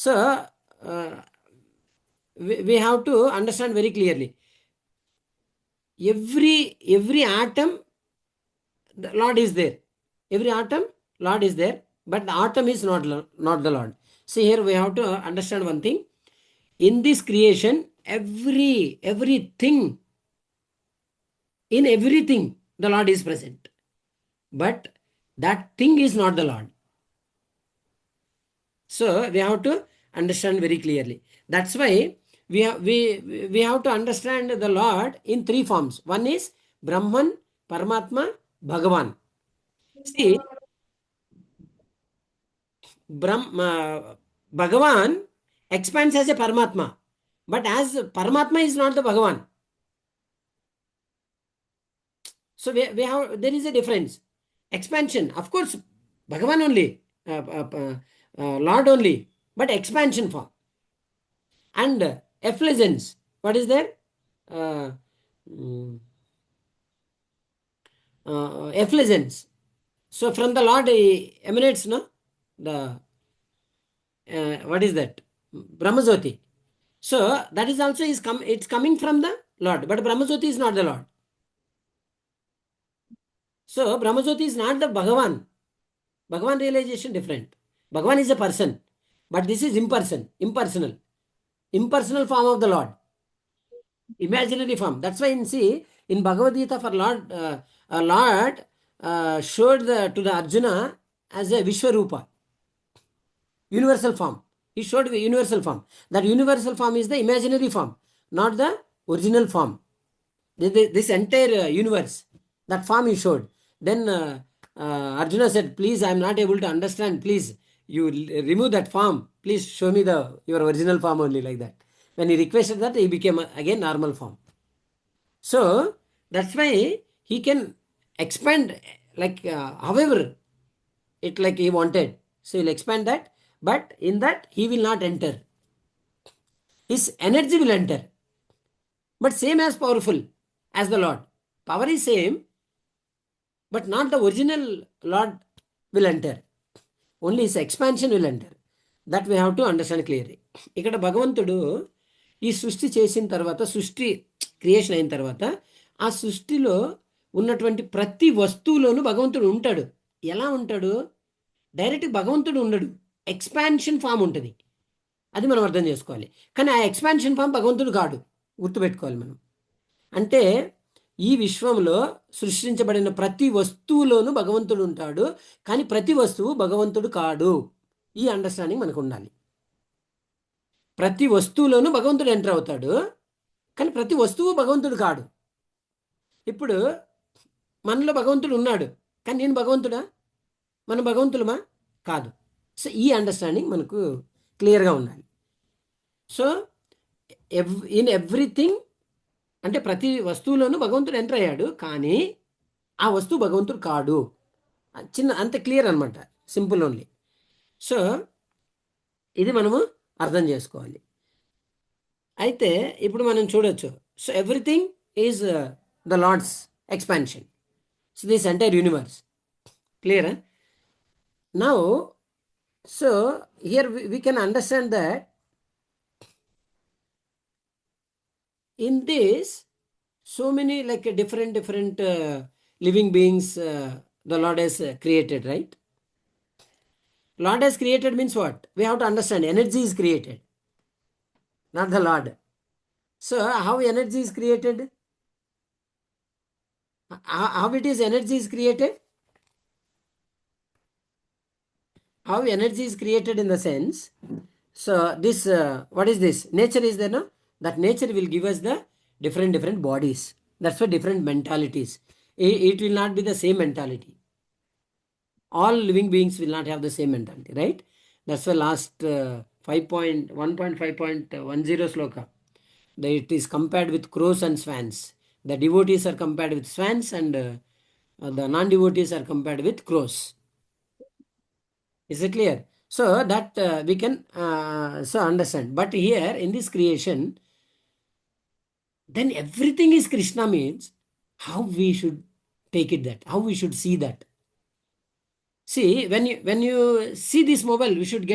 So we have to understand very clearly, every atom the Lord is there. Every atom Lord is there, but the atom is not the Lord. See, here we have to understand one thing. In this creation, everything, in everything the Lord is present, but that thing is not the Lord. So we have to understand very clearly. That's why we have to understand the Lord in 3 forms. One is Brahman, Paramatma, Bhagavan. See, Bhagavan expands as a Paramatma, but as Paramatma is not the Bhagavan. So there is a difference. Expansion, of course, Bhagavan only, Lord only, but expansion form. And effulgence, what is there? Effulgence. So from the Lord emanates, no? The what is that? Brahmajyoti. So that is also it's coming from the Lord, but Brahmajyoti is not the Lord. So Brahmajyoti is not the Bhagavan. Bhagavan realization different. Bhagavan is a person, but this is impersonal form of the Lord, imaginary form. That's why in Bhagavad Gita, for Lord showed to the Arjuna as a Vishwarupa, universal form. He showed the universal form. That universal form is the imaginary form, not the original form. This entire universe, that form he showed. Then Arjuna said, please, I am not able to understand, please you remove that form, please show me your original form only, like that. When he requested that, he became again normal form. So that's why he can expand like however it like he wanted. So he'll expand that, but in that he will not enter. His energy will enter, but same as powerful as the Lord. Power is same, but not the original Lord will enter. Only his expansion will enter. That we have to understand clearly. ఇక్కడ భగవంతుడు ఈ సృష్టి చేసిన తర్వాత, సృష్టి creation అయిన తర్వాత, ఆ సృష్టిలో ఉన్నటువంటి ప్రతి వస్తువులోనూ భగవంతుడు ఉంటాడు. ఎలా ఉంటాడు? డైరెక్ట్ భగవంతుడు ఉండడు, ఎక్స్పాన్షన్ ఫామ్ ఉంటుంది. అది మనం అర్థం చేసుకోవాలి. కానీ ఆ ఎక్స్పాన్షన్ ఫామ్ భగవంతుడు కాడు, గుర్తుపెట్టుకోవాలి మనం. అంటే ఈ విశ్వంలో సృష్టించబడిన ప్రతి వస్తువులోనూ భగవంతుడు ఉంటాడు, కానీ ప్రతి వస్తువు భగవంతుడు కాడు. ఈ అండర్స్టాండింగ్ మనకు ఉండాలి. ప్రతి వస్తువులోనూ భగవంతుడు ఎంటర్ అవుతాడు, కానీ ప్రతి వస్తువు భగవంతుడు కాడు. ఇప్పుడు మనలో భగవంతుడు ఉన్నాడు, కానీ నేను భగవంతుడా? మనం భగవంతులమా? కాదు. సో ఈ అండర్స్టాండింగ్ మనకు క్లియర్గా ఉండాలి. సో ఇన్ ఎవ్రీథింగ్ అంటే ప్రతి వస్తువులోనూ భగవంతుడు ఎంటర్ అయ్యాడు, కానీ ఆ వస్తువు భగవంతుడు కాడు. చిన్న అంత క్లియర్ అనమాట, సింపుల్ ఓన్లీ. సో ఇది మనము అర్థం చేసుకోవాలి. అయితే ఇప్పుడు మనం చూడొచ్చు. So everything is the lord's expansion. So this entire universe clear now. So here we can understand that in this so many like different living beings the Lord has created, right? Lord has created means what? We have to understand energy is created, not the Lord. So how energy is created? How it is energy is created? How energy is created in the sense, so this what is this? Nature is there, no? That nature will give us the different bodies. That's why different mentalities. It will not be the same mentality. All living beings will not have the same mentality, right? That's why last 1.5.10 sloka, that it is compared with crows and swans. The devotees are compared with swans, and the non-devotees are compared with crows. Is it clear? So that we can so understand. But here in this creation, then everything is Krishna means how we should take it, that how we should see that. See, when you see this mobile, we should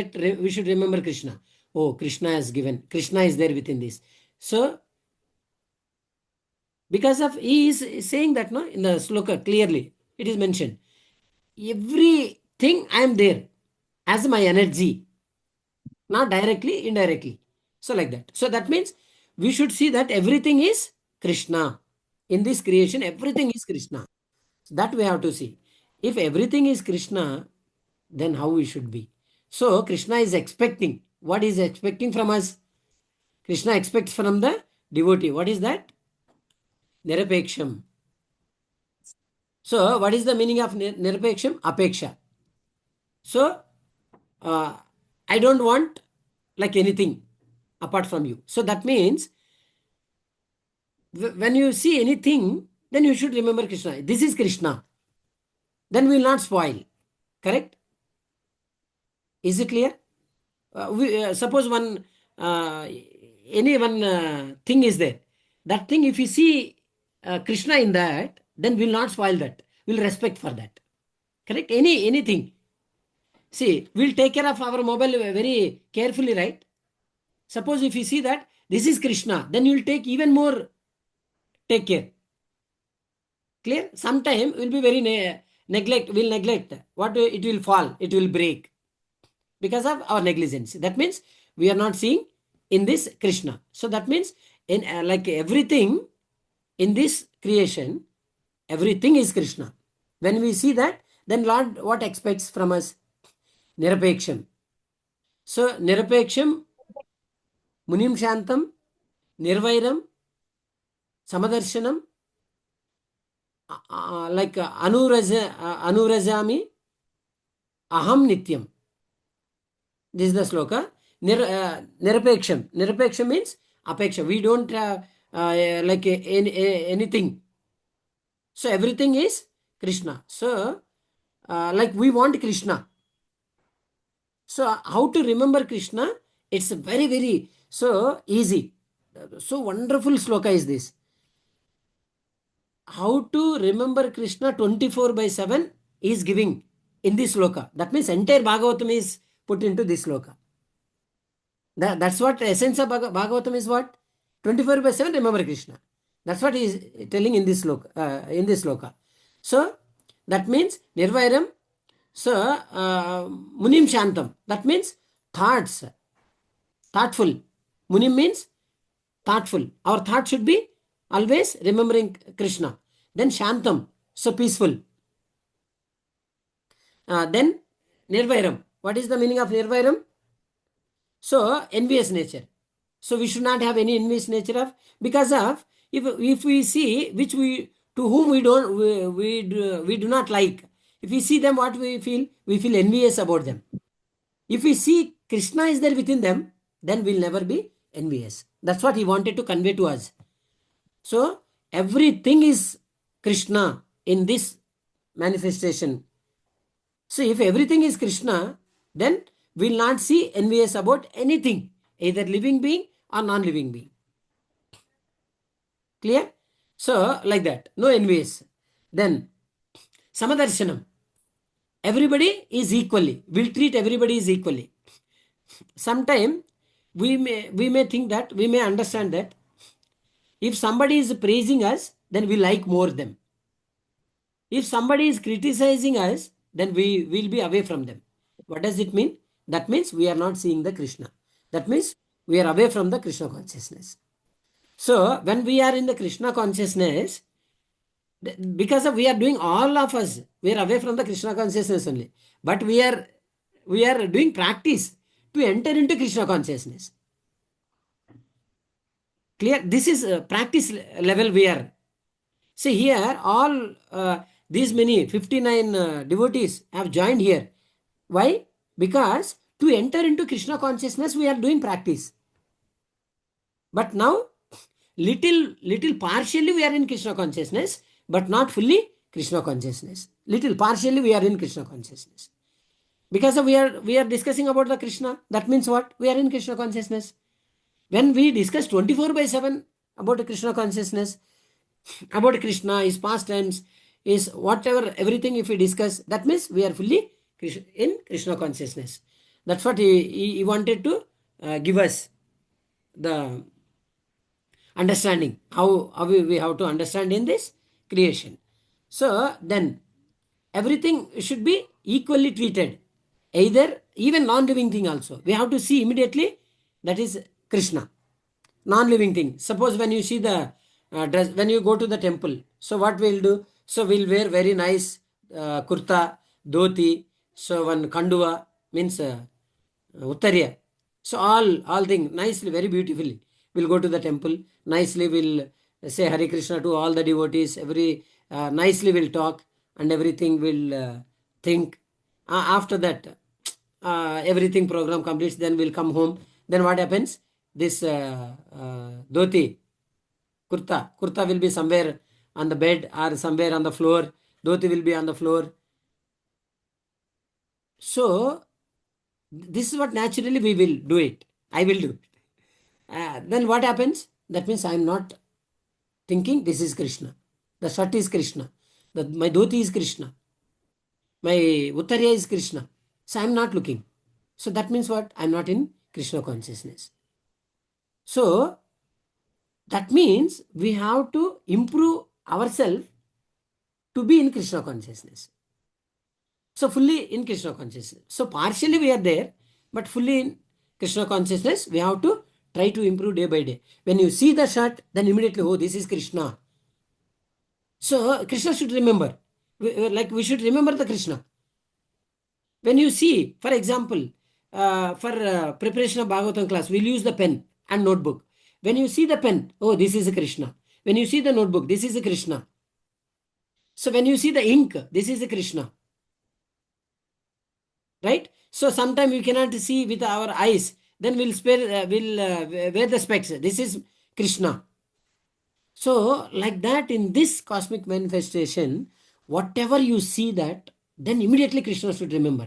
remember Krishna. Oh, Krishna has given, Krishna is there within this. So because of he is saying that, no, in the sloka clearly it is mentioned, everything I am there as my energy, not directly, indirectly. So like that. So that means we should see that everything is Krishna. In this creation, everything is Krishna. That we have to see. If everything is Krishna, then how we should be. So Krishna is expecting. What is expecting from us? Krishna expects from the devotee. What is that? Nirapeksham. So what is the meaning of Nirapeksham? Apeksha. So I don't want like anything apart from you. So that means when you see anything, then you should remember Krishna. This is Krishna. Then we will not spoil. Correct? Is it clear? Suppose any one thing is there. That thing, if you see Krishna in that, then we will not spoil that. We will respect for that. Correct? Anything. See, we'll take care of our mobile very carefully, right? Suppose if you see that this is Krishna, then you will take even more take care. Clear? Sometime will be very neglect. What it will fall, it will break because of our negligence. That means we are not seeing in this Krishna. So that means in like everything in this creation, everything is Krishna. When we see that, then Lord what expects from us? Nirapeksham. So Nirapeksham, Munim Shantam, Nirvairam, Samadarshanam, like Anurajami, Aham Nityam. This is the sloka. Nirapeksham. Nirapeksham means apeksha. We don't have like anything. So everything is Krishna. So like we want Krishna. So how to remember Krishna? It's very, very so easy. So wonderful sloka is this. How to remember Krishna 24/7 is giving in this sloka. That means entire Bhagavatam is put into this sloka. That's what essence of Bhagavatam is what? 24/7 remember Krishna. That's what he is telling in this sloka. So that means Nirvairam. So Munim Shantam. That means thoughts. Thoughtful. Munim means thoughtful. Our thought should be always remembering Krishna. Then Shantam. So peaceful. Then Nirvairam. What is the meaning of Nirvairam? So envious nature. So we should not have any envious nature of, because of, if we see which we, to whom we don't, we do not like. If we see them, what we feel? We feel envious about them. If we see Krishna is there within them, then we'll never be envious. That's what he wanted to convey to us. So everything is Krishna in this manifestation. So if everything is Krishna, then we'll not see envious about anything, either living being or non-living being. Clear? So like that, no envious. Then Samadarshanam. Everybody is equally. We'll treat everybody is equally. Sometime we may think that, we may understand that if somebody is praising us, then we like more them. If somebody is criticizing us, then we will be away from them. What does it mean? That means we are not seeing the Krishna. That means we are away from the Krishna consciousness. So when we are in the Krishna consciousness, because of we are doing, all of us, we are away from the Krishna consciousness only. But we are doing practice to enter into Krishna consciousness. Clear? This is practice level we are. See here, all these many 59 devotees have joined here. Why? Because to enter into Krishna consciousness, we are doing practice. But now, little partially we are in Krishna consciousness, but not fully Krishna consciousness. Little partially we are in Krishna consciousness. Because we are discussing about the Krishna. That means what? We are in Krishna consciousness. When we discuss 24/7 about the Krishna consciousness, about Krishna, his pastimes, is whatever, everything if we discuss, that means we are fully in Krishna consciousness. That's what he wanted to give us the understanding, how we have to understand in this creation. So then everything should be equally treated, either even non-living thing also. We have to see immediately that is Krishna. Non-living thing. Suppose when you see the dress, when you go to the temple, so what we'll do? So we'll wear very nice kurta, dhoti, so one kanduva means uttariya. So all thing nicely, very beautifully. We'll go to the temple, nicely we'll say Hare Krishna to all the devotees, every nicely we'll talk and everything will think. After that, everything program completes, then we'll come home. Then what happens? This dhoti, kurta will be somewhere on the bed or somewhere on the floor. Dhoti will be on the floor. So this is what naturally we will do it. I will do it. Then what happens? That means I am not thinking this is Krishna. The shirt is Krishna. My dhoti is Krishna. My uttariya is Krishna. So I am not looking. So that means what? I am not in Krishna consciousness. So that means we have to improve ourselves to be in Krishna consciousness. So fully in Krishna consciousness. So partially we are there, but fully in Krishna consciousness, we have to try to improve day by day. When you see the shirt, then immediately, oh, this is Krishna. So Krishna should remember. We should remember the Krishna. When you see, for example, for preparation of Bhagavatam class, we'll use the pen and notebook. When you see the pen, oh, this is a Krishna. When you see the notebook, this is a Krishna. So when you see the ink, this is a Krishna. Right? So sometimes we cannot see with our eyes then wear the specs. This is Krishna. So, like that, in this cosmic manifestation, whatever you see that, then immediately Krishna should remember.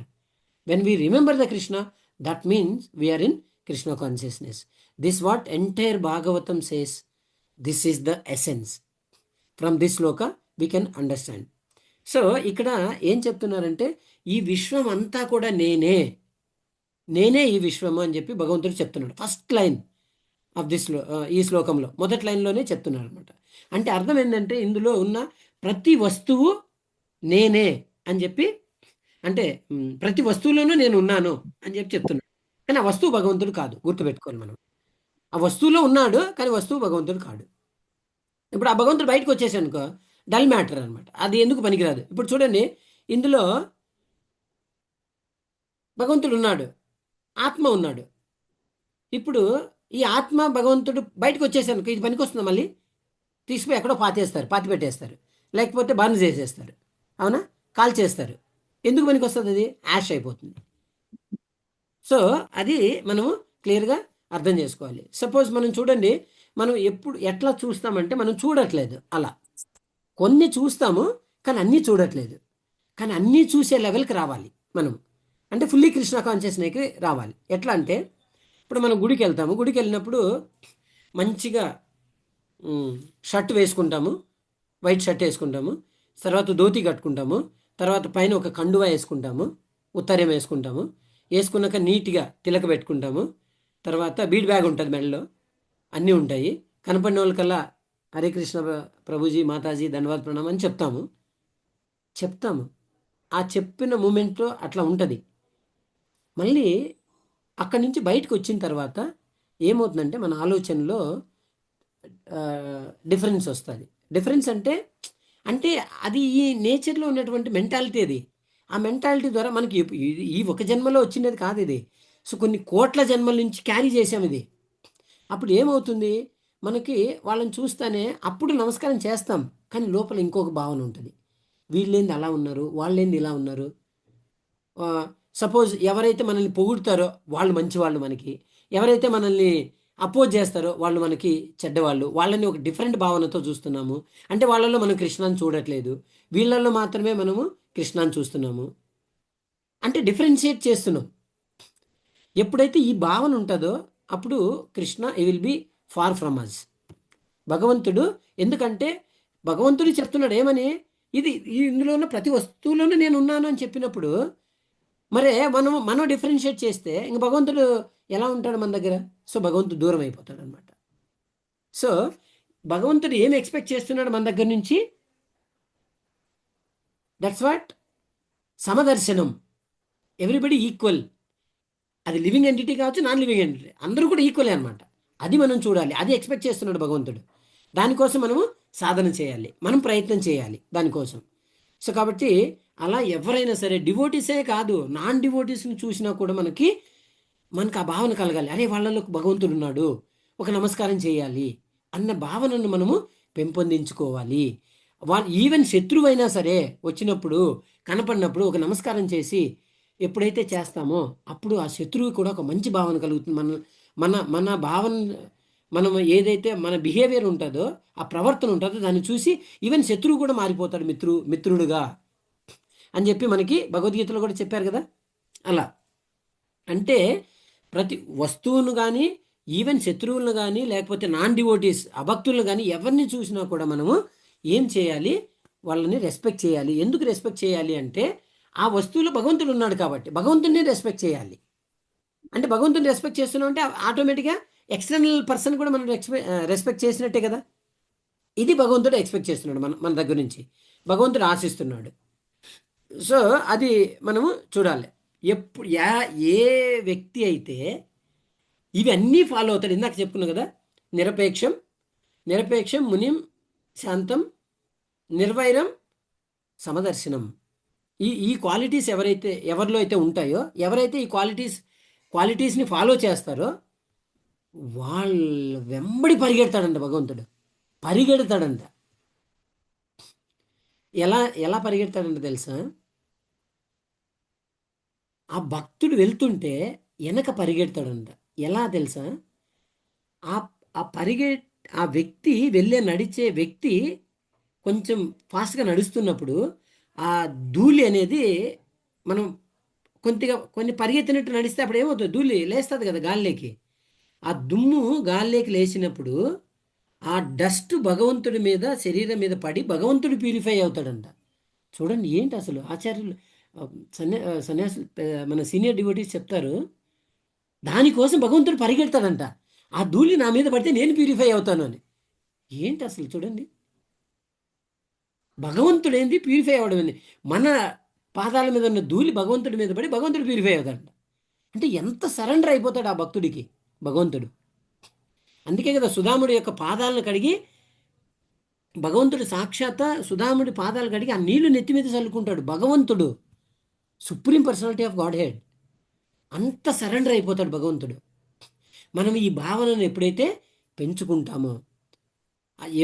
When we remember the Krishna, that means we are in Krishna consciousness. This what entire Bhagavatam says. This is the essence. From this sloka, we can understand. So ఇక్కడ ఏం చెప్తున్నారంటే ఈ విశ్వం అంతా కూడా నేనే ఈ విశ్వము అని చెప్పి భగవంతుడు చెప్తున్నాడు. ఫస్ట్ లైన్ ఆఫ్ దిస్ ఈ శ్లోకంలో మొదటి లైన్లోనే చెప్తున్నారు అనమాట. అంటే అర్థం ఏంటంటే ఇందులో ఉన్న ప్రతి వస్తువు నేనే అని చెప్పి, అంటే ప్రతి వస్తువులోనూ నేను ఉన్నాను అని చెప్పి చెప్తున్నాడు. కానీ ఆ వస్తువు భగవంతుడు కాదు, గుర్తుపెట్టుకోవాలి మనం. ఆ వస్తువులో ఉన్నాడు కానీ వస్తువు భగవంతుడు కాడు. ఇప్పుడు ఆ భగవంతుడు బయటకు వచ్చేసి అనుకో, డల్ మ్యాటర్ అనమాట, అది ఎందుకు పనికిరాదు. ఇప్పుడు చూడండి, ఇందులో భగవంతుడు ఉన్నాడు, ఆత్మ ఉన్నాడు. ఇప్పుడు ఈ ఆత్మ భగవంతుడు బయటకు వచ్చేసాను, ఇది పనికి వస్తుంది, మళ్ళీ తీసుకుపోయి ఎక్కడో పాతి పెట్టేస్తారు, లేకపోతే బర్న్ చేసేస్తారు, అవునా, కాల్ చేస్తారు. ఎందుకు పనికి వస్తుంది? అది యాష్ అయిపోతుంది. సో అది మనము క్లియర్గా అర్థం చేసుకోవాలి. సపోజ్ మనం చూడండి, మనం ఎట్లా చూస్తామంటే మనం చూడట్లేదు, అలా కొన్ని చూస్తాము కానీ అన్నీ చూడట్లేదు. కానీ అన్నీ చూసే లెవెల్కి రావాలి మనం, అంటే ఫుల్లీ కృష్ణ కాన్షియస్నెస్కి రావాలి. ఎట్లా అంటే ఇప్పుడు మనం గుడికి వెళ్తాము, గుడికి వెళ్ళినప్పుడు మంచిగా షర్ట్ వేసుకుంటాము, వైట్ షర్ట్ వేసుకుంటాము, తర్వాత ధోతి కట్టుకుంటాము, తర్వాత పైన ఒక కండువా వేసుకుంటాము, ఉత్తరం వేసుకుంటాము, వేసుకున్నాక నీట్గా తిలక పెట్టుకుంటాము, తర్వాత బీడ్ బ్యాగ్ ఉంటుంది మెడలో, అన్నీ ఉంటాయి. కనపడిన వాళ్ళకల్లా హరే కృష్ణ ప్రభుజీ, మాతాజీ, ధన్యవాద ప్రణామం అని చెప్తాము. ఆ చెప్పిన మూమెంట్లో అట్లా ఉంటుంది. మళ్ళీ అక్కడి నుంచి బయటకు వచ్చిన తర్వాత ఏమవుతుందంటే మన ఆలోచనలో డిఫరెన్స్ వస్తుంది. డిఫరెన్స్ అంటే అది ఈ నేచర్లో ఉన్నటువంటి మెంటాలిటీ. అది ఆ మెంటాలిటీ ద్వారా మనకి ఈ ఒక జన్మలో వచ్చినది కాదు ఇది. సో కొన్ని కోట్ల జన్మల నుంచి క్యారీ చేసాం ఇది. అప్పుడు ఏమవుతుంది, మనకి వాళ్ళని చూస్తేనే అప్పుడు నమస్కారం చేస్తాం, కానీ లోపల ఇంకొక భావన ఉంటుంది. వీళ్ళేంది అలా ఉన్నారు, వాళ్ళేంది ఇలా ఉన్నారు. సపోజ్ ఎవరైతే మనల్ని పొగుడుతారో వాళ్ళు మంచివాళ్ళు మనకి, ఎవరైతే మనల్ని అపోజ్ చేస్తారో వాళ్ళు మనకి చెడ్డవాళ్ళు. వాళ్ళని ఒక డిఫరెంట్ భావనతో చూస్తున్నాము. అంటే వాళ్ళలో మనం కృష్ణాన్ని చూడట్లేదు, వీళ్ళల్లో మాత్రమే మనము కృష్ణాన్ని చూస్తున్నాము. అంటే డిఫరెన్షియేట్ చేస్తున్నాం. ఎప్పుడైతే ఈ భావన ఉంటుందో అప్పుడు Krishna will be far from us. భగవంతుడు, ఎందుకంటే భగవంతుడు చెప్తున్నాడు ఏమని, ఇందులో ఉన్న ప్రతి వస్తువులోనూ నేను ఉన్నాను అని చెప్పినప్పుడు మరే మనం డిఫరెన్షియేట్ చేస్తే ఇంక భగవంతుడు ఎలా ఉంటాడు మన దగ్గర? సో భగవంతుడు దూరం అయిపోతాడు అనమాట. సో భగవంతుడు ఏమి ఎక్స్పెక్ట్ చేస్తున్నాడు మన దగ్గర నుంచి? దట్స్ వాట్ సమదర్శనం. Everybody equal. అది లివింగ్ ఎంటిటీ కావచ్చు, నాన్ లివింగ్ ఎంటిటీ, అందరూ కూడా ఈక్వలే అనమాట. అది మనం చూడాలి, అది ఎక్స్పెక్ట్ చేస్తున్నాడు భగవంతుడు. దానికోసం మనము సాధన చేయాలి, మనం ప్రయత్నం చేయాలి దానికోసం. సో కాబట్టి అలా ఎవరైనా సరే, డివోటీసే కాదు, నాన్ డివోటీస్ని చూసినా కూడా మనకి ఆ భావన కలగాలి. అరే వాళ్ళలో భగవంతుడు ఉన్నాడు, ఒక నమస్కారం చేయాలి అన్న భావనను మనము పెంపొందించుకోవాలి. ఈవెన్ శత్రువైనా సరే వచ్చినప్పుడు, కనపడినప్పుడు ఒక నమస్కారం చేసి ఎప్పుడైతే చేస్తామో అప్పుడు ఆ శత్రువు కూడా ఒక మంచి భావన కలుగుతుంది. మన భావన, మనం ఏదైతే మన బిహేవియర్ ఉంటుందో, ఆ ప్రవర్తన ఉంటుందో దాన్ని చూసి ఈవెన్ శత్రువు కూడా మారిపోతాడు మిత్రుడుగా అని చెప్పి మనకి భగవద్గీతలో కూడా చెప్పారు కదా. అలా అంటే ప్రతి వస్తువును కానీ, ఈవెన్ శత్రువులను కానీ, లేకపోతే నాన్ డివోటీస్ అభక్తులను కానీ ఎవరిని చూసినా కూడా మనము ఏం చేయాలి? వాళ్ళని రెస్పెక్ట్ చేయాలి. ఎందుకు రెస్పెక్ట్ చేయాలి అంటే ఆ వస్తువులో భగవంతుడు ఉన్నాడు కాబట్టి భగవంతుడిని రెస్పెక్ట్ చేయాలి. అంటే భగవంతుని రెస్పెక్ట్ చేస్తున్నాం అంటే ఆటోమేటిక్గా ఎక్స్టర్నల్ పర్సన్ కూడా మనం రెస్పెక్ట్ చేసినట్టే కదా. ఇది భగవంతుడు ఎక్స్పెక్ట్ చేస్తున్నాడు మన దగ్గర నుంచి, భగవంతుడు ఆశిస్తున్నాడు. సో అది మనము చూడాలి. ఏ వ్యక్తి అయితే ఇవన్నీ ఫాలో అవుతాడు, ఇందాక చెప్పుకున్నాం కదా, నిరపేక్షం మునిం శాంతం నిర్వైరం సమదర్శనం. ఈ క్వాలిటీస్ ఎవరిలో అయితే ఉంటాయో, ఎవరైతే ఈ క్వాలిటీస్ని ఫాలో చేస్తారో వాళ్ళ వెంబడి పరిగెడతాడంట భగవంతుడు. పరిగెడతాడంట. ఎలా పరిగెడతాడంట తెలుసా? ఆ భక్తుడు వెళ్తుంటే వెనక పరిగెడతాడంట. ఎలా తెలుసా? ఆ ఆ ఆ వ్యక్తి నడిచే వ్యక్తి కొంచెం ఫాస్ట్గా నడుస్తున్నప్పుడు ఆ ధూళి అనేది మనం కొన్ని పరిగెత్తినట్టు నడిస్తే అప్పుడు ఏమవుతుంది, ధూళి లేస్తుంది కదా గాల్లోకి. ఆ దుమ్ము గాల్లోకి లేచినప్పుడు ఆ డస్ట్ భగవంతుడి మీద శరీరం మీద పడి భగవంతుడు ప్యూరిఫై అవుతాడంట. చూడండి ఏంటి అసలు ఆచార్యులు, సన్యాసులు, మన సీనియర్ డివోటీస్ చెప్తారు, దానికోసం భగవంతుడు పరిగెడతాడంట. ఆ ధూళి నా మీద పడితే నేను ప్యూరిఫై అవుతాను అని. ఏంటి అసలు చూడండి, భగవంతుడు ఏంది, ప్యూరిఫై అవ్వడం ఏంది. మన పాదాల మీద ఉన్న ధూళి భగవంతుడి మీద పడి భగవంతుడు ప్యూరిఫై అవుతాడంట. అంటే ఎంత సరెండర్ అయిపోతాడు ఆ భక్తుడికి భగవంతుడు. అందుకే కదా సుధాముడి యొక్క పాదాలను కడిగి భగవంతుడు సాక్షాత్ సుధాముడి పాదాలు కడిగి ఆ నీళ్లు నెత్తి మీద చల్లుకుంటాడు భగవంతుడు, supreme personality of God head. అంత సరెండర్ అయిపోతాడు భగవంతుడు. మనం ఈ భావనను ఎప్పుడైతే పెంచుకుంటామో,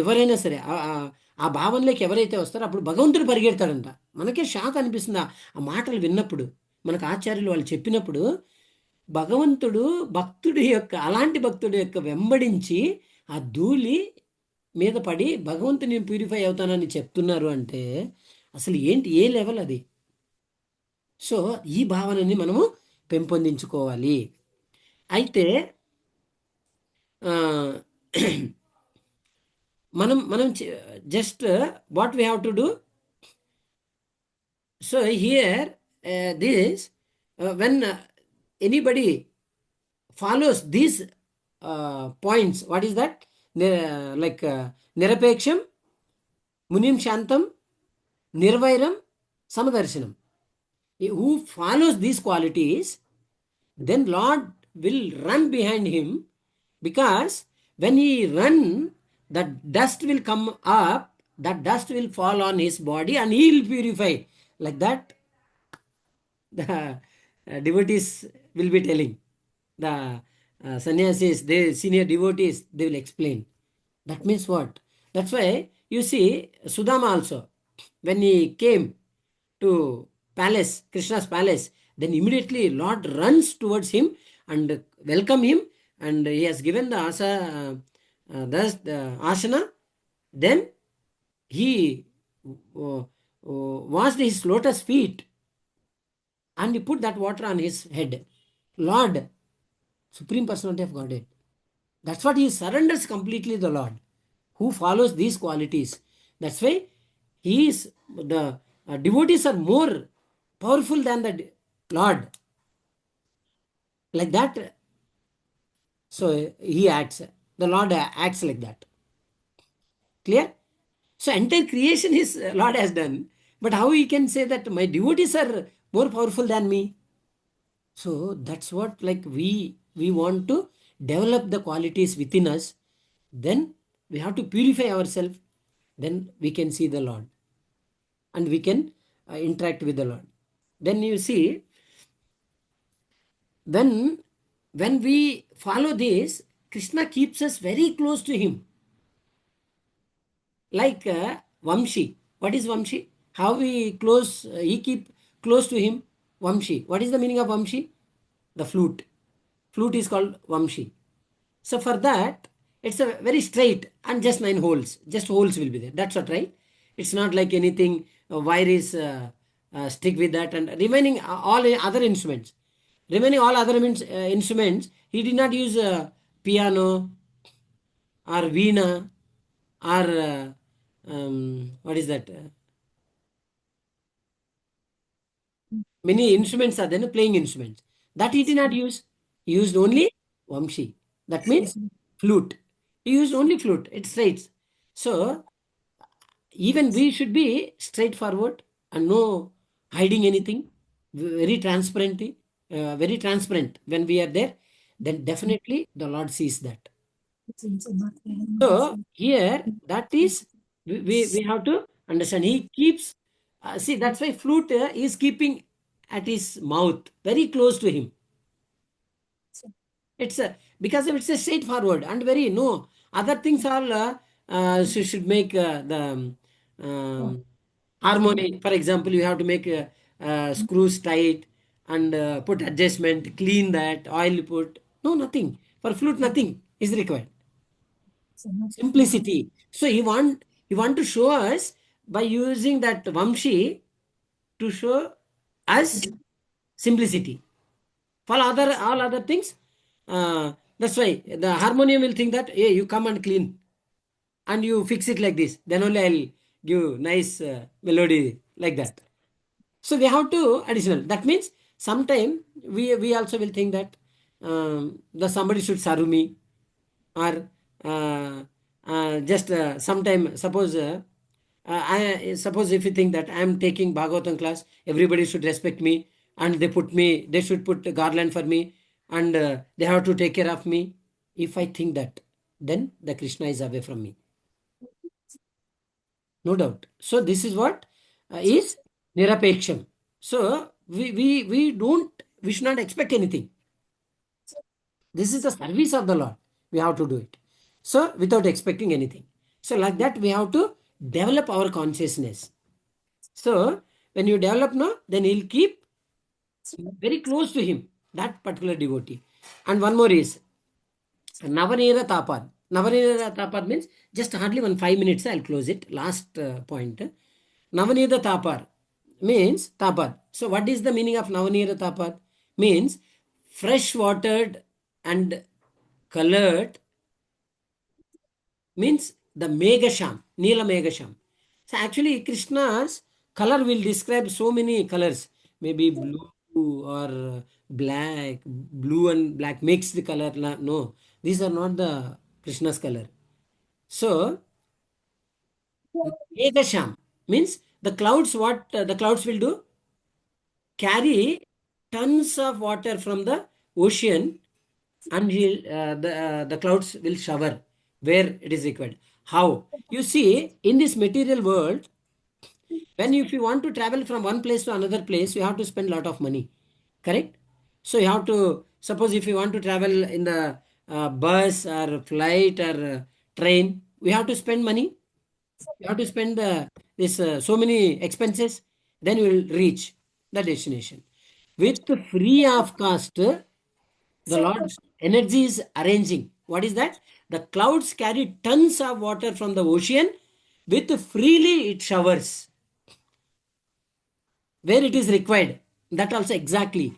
ఎవరైనా సరే ఆ భావనలోకి ఎవరైతే వస్తారో అప్పుడు భగవంతుడు పరిగెడతాడంట. మనకే షాక్ అనిపిస్తుంది ఆ మాటలు విన్నప్పుడు. మనకు ఆచార్యులు వాళ్ళు చెప్పినప్పుడు భగవంతుడు అలాంటి భక్తుడి యొక్క వెంబడించి ఆ ధూళి మీద పడి భగవంతుని ప్యూరిఫై అవుతానని చెప్తున్నారు అంటే అసలు ఏంటి, ఏ లెవెల్ అది. సో ఈ భావనని మనము పెంపొందించుకోవాలి. అయితే మనం మనం just what we have to do. So here this when anybody follows these points, what is that? Like nirapeksham, munim shantam, nirvairam, samadarsanam. Who follows these qualities, then Lord will run behind him, because when he run, the dust will come up, that dust will fall on his body and he will purify. Like that the devotees will be telling. The sannyasis, the senior devotees, they will explain. That means what? That's why you see Sudama also, when he came to palace, Krishna's palace, then immediately Lord runs towards him and welcome him, and he has given the the asana. Then he washed his lotus feet and he put that water on his head. Lord, supreme personality of Godhead. That's what he surrenders completely the Lord, who follows these qualities. That's why the devotees are more powerful than the Lord. Like that. So he acts. The Lord acts like that. Clear? So entire creation his Lord has done. But how he can say that my devotees are more powerful than me? So that's what, like, we want to develop the qualities within us. Then we have to purify ourselves. Then we can see the Lord and we can interact with the Lord. Then you see, when we follow this, Krishna keeps us very close to him. Like Vamshi. What is Vamshi? How he keep close to him? Vamshi. What is the meaning of Vamshi? The flute. Flute is called Vamshi. So for that, it's a very straight and just 9 holes. Just holes will be there. That's what, right? It's not like anything, wire is stick with that, and remaining all other instruments. Remaining all other instruments, he did not use piano or veena or what is that? Many instruments are there, playing instruments. That he did not use. He used only Vamshi. That means flute. He used only flute. It's straight. So even we should be straightforward and no hiding anything. Very transparent when we are there. Then definitely the Lord sees that. So here, that is, we have to understand. He keeps, see, that's why flute is keeping at his mouth, very close to him. It's because it's a straightforward and very, no other things all should make the harmony. For example, you have to make screws tight and put adjustment, clean that, oil put. No, nothing. For flute, nothing is required. Simplicity. So he want to show us by using that Vamshi to show us simplicity. For all other things, that's why the harmonium will think that, hey, you come and clean and you fix it like this. Then only I'll give nice melody like that. So we have to additional. That means sometime we also will think that the somebody should serve me, or just sometime suppose I suppose if you think that I am taking Bhagavatam class, everybody should respect me, and they should put a garland for me, and they have to take care of me. If I think that, then the Krishna is away from me. No doubt. So this is what is nirapeksham. So we should not expect anything. This is the service of the Lord. We have to do it. So without expecting anything. So like that we have to develop our consciousness. So when you develop now, then he'll keep very close to him, that particular devotee. And one more is Navanira Tapad. Navanira Tapad means just hardly 5 minutes. I'll close it. Last point. Navanira Tapad means Tapad. So what is the meaning of Navanira Tapad? Means fresh watered and colored, means the Megasham, Neela Megasham. So actually Krishna's color will describe so many colors, maybe blue or black, blue and black mixed color. No, these are not the Krishna's color. So Megasham means the clouds, what the clouds will do? Carry tons of water from the ocean, and the clouds will shower where it is required. How? You see, in this material world, when if you want to travel from one place to another place, you have to spend a lot of money. Correct? So you have to, suppose if you want to travel in the bus or flight or train, we have to spend money. You have to spend this so many expenses. Then you will reach the destination. With free of cost, the Lord's energy is arranging. What is that? The clouds carry tons of water from the ocean. With freely it showers where it is required. That also exactly.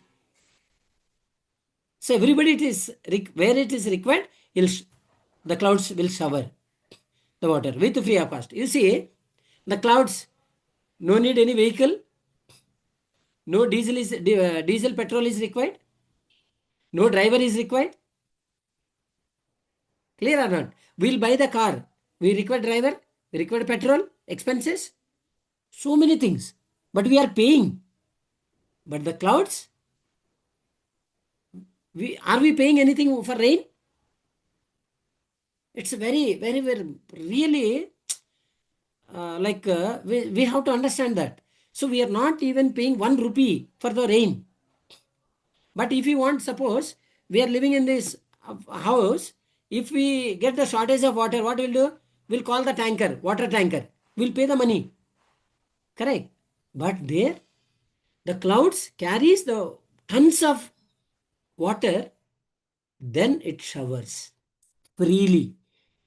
So everybody it is where it is required, the clouds will shower the water with free of cost. You see, the clouds, no need any vehicle, no diesel petrol is required, no driver is required. Clear or not? We'll buy the car. We require driver, we require petrol, expenses, so many things. But we are paying. But the clouds, are we paying anything for rain? It's very, very, very, really, we have to understand that. So we are not even paying 1 rupee for the rain. But if you want, suppose we are living in this house, if we get the shortage of water, what we'll do? We'll call the tanker, water tanker. We'll pay the money. Correct. But there, the clouds carries the tons of water, then it showers freely.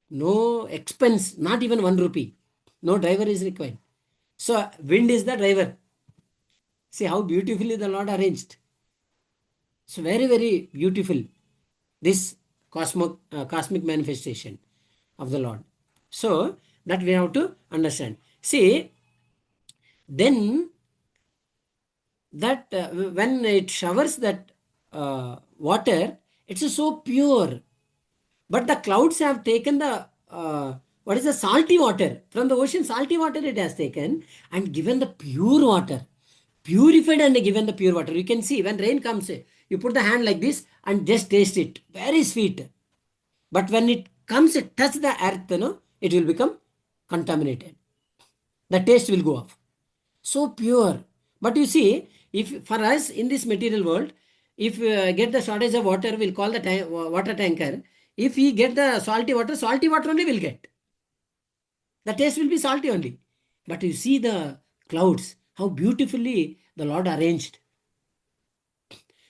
No expense, not even 1 rupee. No driver is required. So wind is the driver. See how beautifully the Lord arranged. So very, very beautiful, this cosmic manifestation of the Lord. So that we have to understand. See, then that when it showers that water, it's so pure. But the clouds have taken the what is the salty water from the ocean? Salty water it has taken and given the pure water, purified and given the pure water. You can see when rain comes, you put the hand like this and just taste it. Very sweet. But when it comes, it touch the earth, it will become contaminated. The taste will go off. So pure. But you see, if for us in this material world, if we get the shortage of water, we'll call the water tanker. If we get the salty water only we'll get. The taste will be salty only. But you see the clouds, how beautifully the Lord arranged.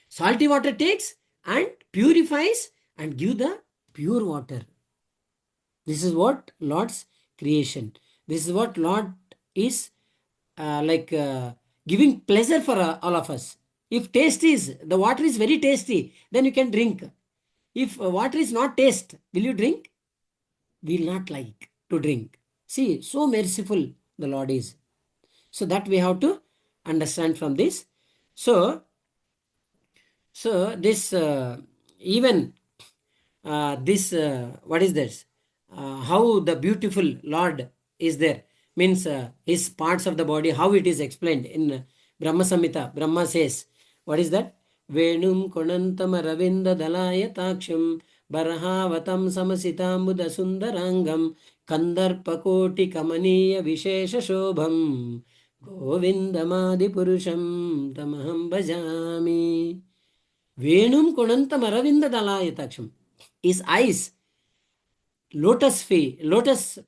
Salty water takes and purifies and give the pure water. This is what Lord's creation. This is what Lord is giving pleasure for all of us. If the water is very tasty, then you can drink. If water is not taste, will you drink? Will not like to drink. See, so merciful the Lord is. So that we have to understand from this. So this even this what is this? How the beautiful Lord is there, means his parts of the body, how it is explained in Brahma Samhita. Brahma says, what is that? Venum konantam ravinda dalaya taksham barhavatam samasitambuda sundarangam kandarpakoti kamaniya vishesha shobham govindamadi purusham tamaham bhajami. Venum konantam aravinda dalaya taksham. His eyes, lotus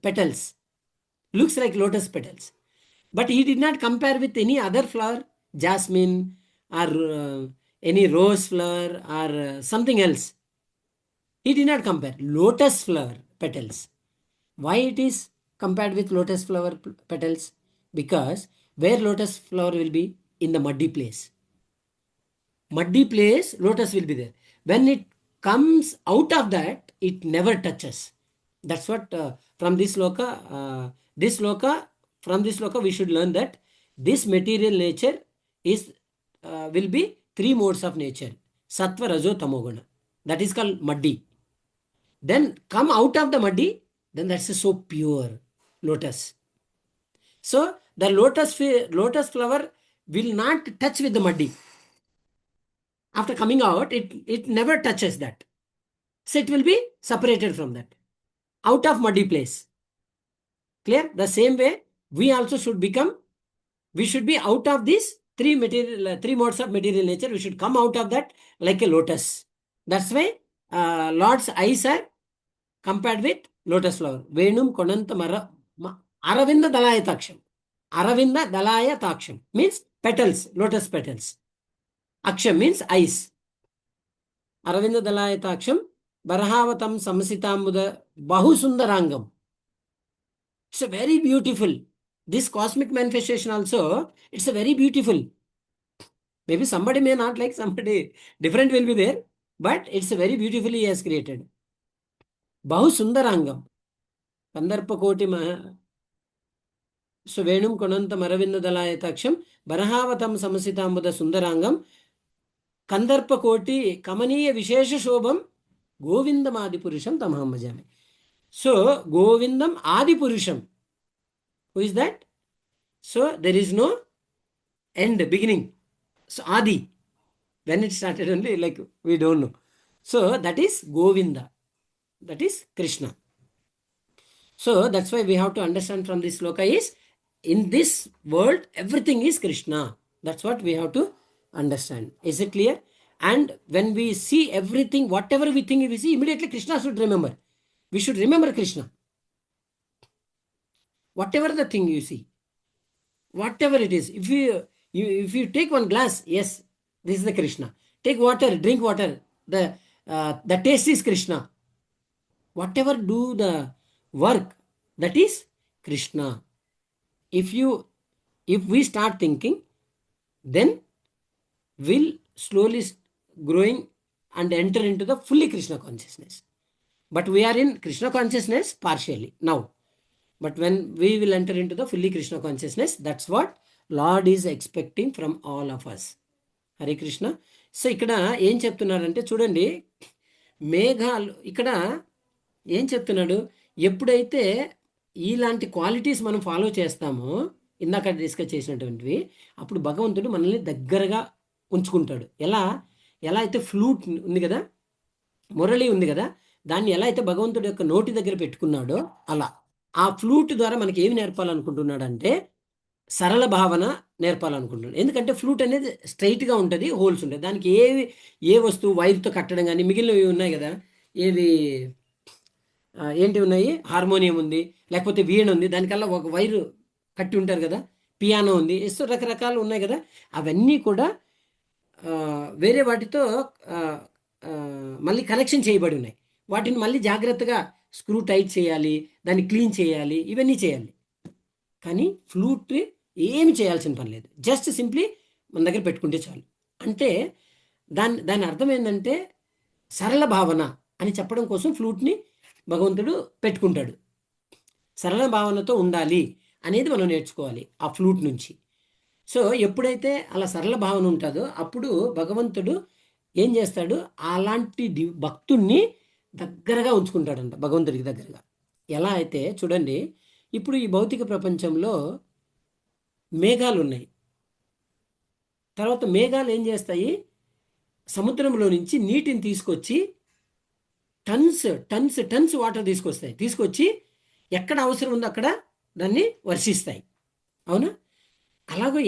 petals, looks like lotus petals. But he did not compare with any other flower, jasmine or any rose flower or something else. He did not compare. Lotus flower petals. Why it is compared with lotus flower petals? Because where lotus flower will be? In the muddy place. Muddy place, lotus will be there. When it comes out of that, it never touches. That's what from this sloka, we should learn that this material nature is will be three modes of nature: sattva, rajo, tamoguna. That is called muddy. Then come out of the muddy, then that's so pure lotus. So the lotus flower will not touch with the muddy. After coming out, it never touches that. So it will be separated from that, out of muddy place. Clear? The same way, we also should become, we should be out of these three modes of material nature. We should come out of that like a lotus. That's why Lord's eyes are compared with lotus flower. Venum konantam aravinda dalaya taksham. Aravinda dalaya taksham means petals, lotus petals. Aksham means eyes. Aravinda dalaya taksham barhavatam samasitambuda bahu sundarangam. It's a very beautiful. This cosmic manifestation also, it's a very beautiful. Maybe somebody may not like, somebody different will be there, but it's a very beautifully he has created. Bahu sundarangam. Kandarpa koti maha. So venum konantam aravinda dalaya taksham barhavatam samasitambuda sundarangam kandarpa koti kamaniya vishesha shobham govindam adipurusham tamaham bhajami. So govindam adipurusham. Who is that? So there is no end, beginning. So adi, when it started only, like we don't know. So that is Govinda. That is Krishna. So that's why we have to understand from this sloka is, in this world, everything is Krishna. That's what we have to understand. Is it clear? And when we see everything, whatever we think we see, immediately Krishna should remember. We should remember Krishna. Whatever the thing you see, whatever it is, if you take one glass, yes, this is the Krishna. Take water, drink water, the taste is Krishna. Whatever do the work, that is Krishna. If we start thinking, then we'll slowly growing and enter into the fully Krishna consciousness. But we are in Krishna consciousness partially now. But when we will enter into the fully Krishna consciousness, that's what Lord is expecting from all of us. Hare Krishna. So ikkada em cheptunnadante chudandi, మేఘాలు ఇక్కడ ఏం చెప్తున్నాడు, ఎప్పుడైతే ఇలాంటి qualities మనం follow చేస్తామో, ఇందాక discuss చేసినటువంటివి, అప్పుడు భగవంతుడు మనల్ని దగ్గరగా ఉంచుకుంటాడు. ఎలా అయితే ఫ్లూట్ ఉంది కదా, మురళి ఉంది కదా, దాన్ని ఎలా అయితే భగవంతుడు యొక్క నోటి దగ్గర పెట్టుకున్నాడో, అలా ఆ ఫ్లూట్ ద్వారా మనకి ఏమి నేర్పాలనుకుంటున్నాడంటే సరళ భావన నేర్పాలనుకుంటున్నాడు. ఎందుకంటే ఫ్లూట్ అనేది స్ట్రైట్గా ఉంటుంది, హోల్స్ ఉంటాయి. దానికి ఏ వస్తువు వైర్తో కట్టడం కానీ, మిగిలినవి ఉన్నాయి కదా, ఏవి ఏంటి ఉన్నాయి, హార్మోనియం ఉంది, లేకపోతే వీణ ఉంది, దానికల్లా ఒక వైరు కట్టి ఉంటారు కదా, పియానో ఉంది, ఎన్నో రకరకాలు ఉన్నాయి కదా, అవన్నీ కూడా వేరే వాటితో మళ్ళీ కనెక్షన్ చేయబడి ఉన్నాయి. వాటిని మళ్ళీ జాగ్రత్తగా స్క్రూ టైట్ చేయాలి, దాన్ని క్లీన్ చేయాలి, ఇవన్నీ చేయాలి. కానీ ఫ్లూట్ ఏమి చేయాల్సిన పని లేదు, జస్ట్ సింప్లీ మన దగ్గర పెట్టుకుంటే చాలు. అంటే దాని అర్థం ఏంటంటే సరళ భావన అని చెప్పడం కోసం ఫ్లూట్ని భగవంతుడు పెట్టుకుంటాడు. సరళ భావనతో ఉండాలి అనేది మనం నేర్చుకోవాలి ఆ ఫ్లూట్ నుంచి. సో ఎప్పుడైతే అలా సరళ భావన ఉంటుందో అప్పుడు భగవంతుడు ఏం చేస్తాడు, అలాంటి భక్తుణ్ణి దగ్గరగా ఉంచుకుంటాడంట, భగవంతుడికి దగ్గరగా. ఎలా అయితే చూడండి, ఇప్పుడు ఈ భౌతిక ప్రపంచంలో మేఘాలు ఉన్నాయి. తర్వాత మేఘాలు ఏం చేస్తాయి, సముద్రంలో నుంచి నీటిని తీసుకొచ్చి టన్స్ టన్స్ టన్స్ వాటర్ తీసుకొచ్చి ఎక్కడ అవసరం ఉందో అక్కడ దాన్ని వర్షిస్తాయి. అవునా?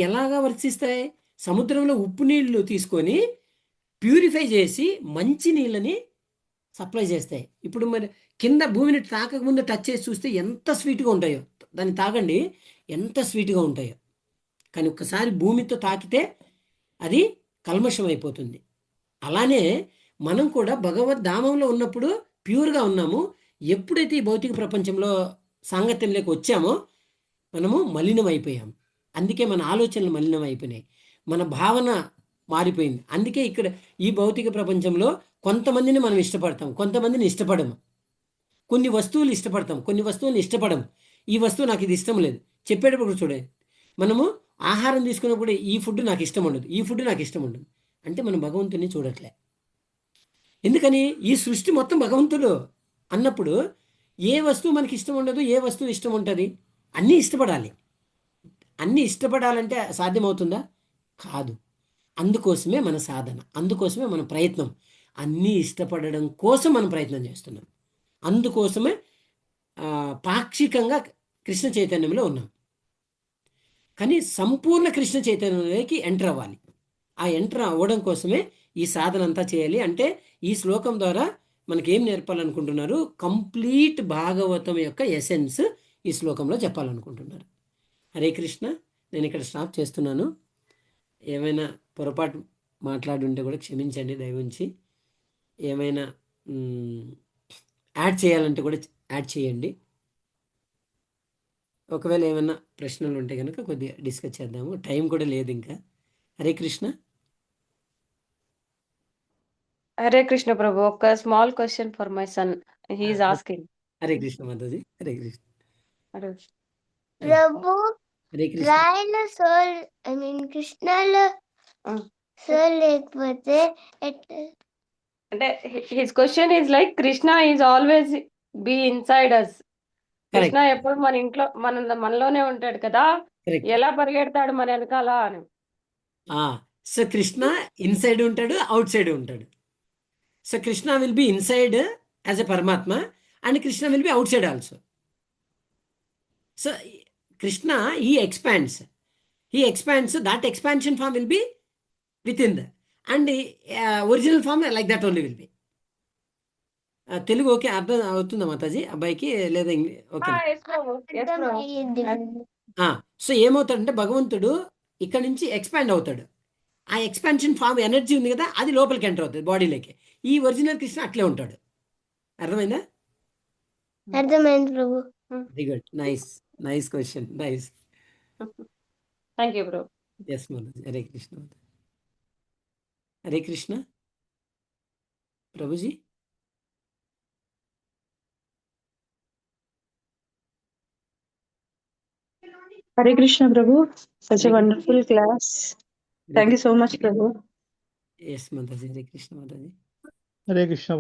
ఎలాగా వర్షిస్తాయి? సముద్రంలో ఉప్పు నీళ్లు తీసుకొని ప్యూరిఫై చేసి మంచి నీళ్ళని సప్లై చేస్తాయి. ఇప్పుడు మరి కింద భూమిని తాకముందు టచ్ చేసి చూస్తే ఎంత స్వీట్గా ఉంటాయో, దాన్ని తాగండి ఎంత స్వీట్గా ఉంటాయో. కానీ ఒక్కసారి భూమితో తాకితే అది కల్మషం అయిపోతుంది. అలానే మనం కూడా భగవద్ధామంలో ఉన్నప్పుడు ప్యూర్గా ఉన్నాము. ఎప్పుడైతే ఈ భౌతిక ప్రపంచంలో సాంగత్యంలోకి వచ్చామో మనము మలినం అయిపోయాము. అందుకే మన ఆలోచనలు మలినం అయిపోయినాయి, మన భావన మారిపోయింది. అందుకే ఇక్కడ ఈ భౌతిక ప్రపంచంలో కొంతమందిని మనం ఇష్టపడతాం, కొంతమందిని ఇష్టపడము. కొన్ని వస్తువులు ఇష్టపడతాం, కొన్ని వస్తువులు ఇష్టపడము. ఈ వస్తువు నాకు ఇది ఇష్టం లేదు చెప్పేటప్పుడు చూడండి, మనము ఆహారం తీసుకున్నప్పుడు ఈ ఫుడ్ నాకు ఇష్టం ఉండదు, ఈ ఫుడ్ నాకు ఇష్టం ఉండదు అంటే మనం భగవంతుని చూడట్లే. ఎందుకని? ఈ సృష్టి మొత్తం భగవంతుడు అన్నప్పుడు ఏ వస్తువు మనకి ఇష్టం ఉండదు, ఏ వస్తువు ఇష్టం ఉంటుంది? అన్నీ ఇష్టపడాలి. అన్నీ ఇష్టపడాలంటే సాధ్యమవుతుందా? కాదు. అందుకోసమే మన సాధన, అందుకోసమే మన ప్రయత్నం. అన్నీ ఇష్టపడడం కోసం మనం ప్రయత్నం చేస్తున్నాం. అందుకోసమే పాక్షికంగా కృష్ణ చైతన్యంలో ఉన్నాం. కానీ సంపూర్ణ కృష్ణ చైతన్యంలోకి ఎంటర్ అవ్వాలి. ఆ ఎంటర్ అవ్వడం కోసమే ఈ సాధన అంతా చేయాలి. అంటే ఈ శ్లోకం ద్వారా మనకేం నేర్పాలనుకుంటున్నారు? కంప్లీట్ భాగవతం యొక్క ఎసెన్స్ ఈ శ్లోకంలో చెప్పాలనుకుంటున్నారు. హరే కృష్ణ. నేను ఇక్కడ స్టాప్ చేస్తున్నాను. ఏమైనా పొరపాటు మాట్లాడుంటే కూడా క్షమించండి దయవుంచి. ఏమైనా యాడ్ చేయాలంటే కూడా యాడ్ చేయండి. ఒకవేళ ఏమైనా ప్రశ్నలు ఉంటే కనుక కొద్దిగా డిస్కస్ చేద్దాము, టైం కూడా లేదు ఇంకా. హరే కృష్ణ. హరే కృష్ణ ప్రభు, ఒక small question for my son, he is asking. Hare Krishna Mataji. Hare Krishna. Prabhu Hare Krishna. రాయల సోల్ కృష్ణలో సోల్ లేకపోతే అంటే his question is like Krishna is always be inside us. Krishna ఎప్పుడు మన ఇంట్లో మనలోనే ఉంటాడు కదా, Correct. ఎలా పరిగెడతాడు మన వెనకాల అని. సో కృష్ణ ఇన్సైడ్ ఉంటాడు, అవుట్ సైడ్ ఉంటాడు. So Krishna will be inside as a Paramatma and Krishna will be outside also. So Krishna he expands, that expansion form will be within the and original form like that only will be. Telugu okay అర్థం అవుతుందా మాతాజీ అబ్బాయికి లేదా? Okay. So ఏమవుతాడంటే భగవంతుడు ఇక్కడ నుంచి expand అవుతాడు. ఆ expansion form energy ఉంది కదా, అది లోపలికి ఎంటర్ అవుతుంది బాడీలోకి. ఈ ఒరిజినల్ కృష్ణ అట్లే ఉంటాడు. అర్థమైందా? అర్థమైంది Prabhu. Very good. Nice question. Nice. Thank you bro. Yes Mataji. Hare Krishna. Hare Krishna Prabhuji. Hare Krishna Prabhu, such a wonderful class. Thank you so much Prabhu. Yes Mataji. Hare Krishna Mataji. Hare Krishna.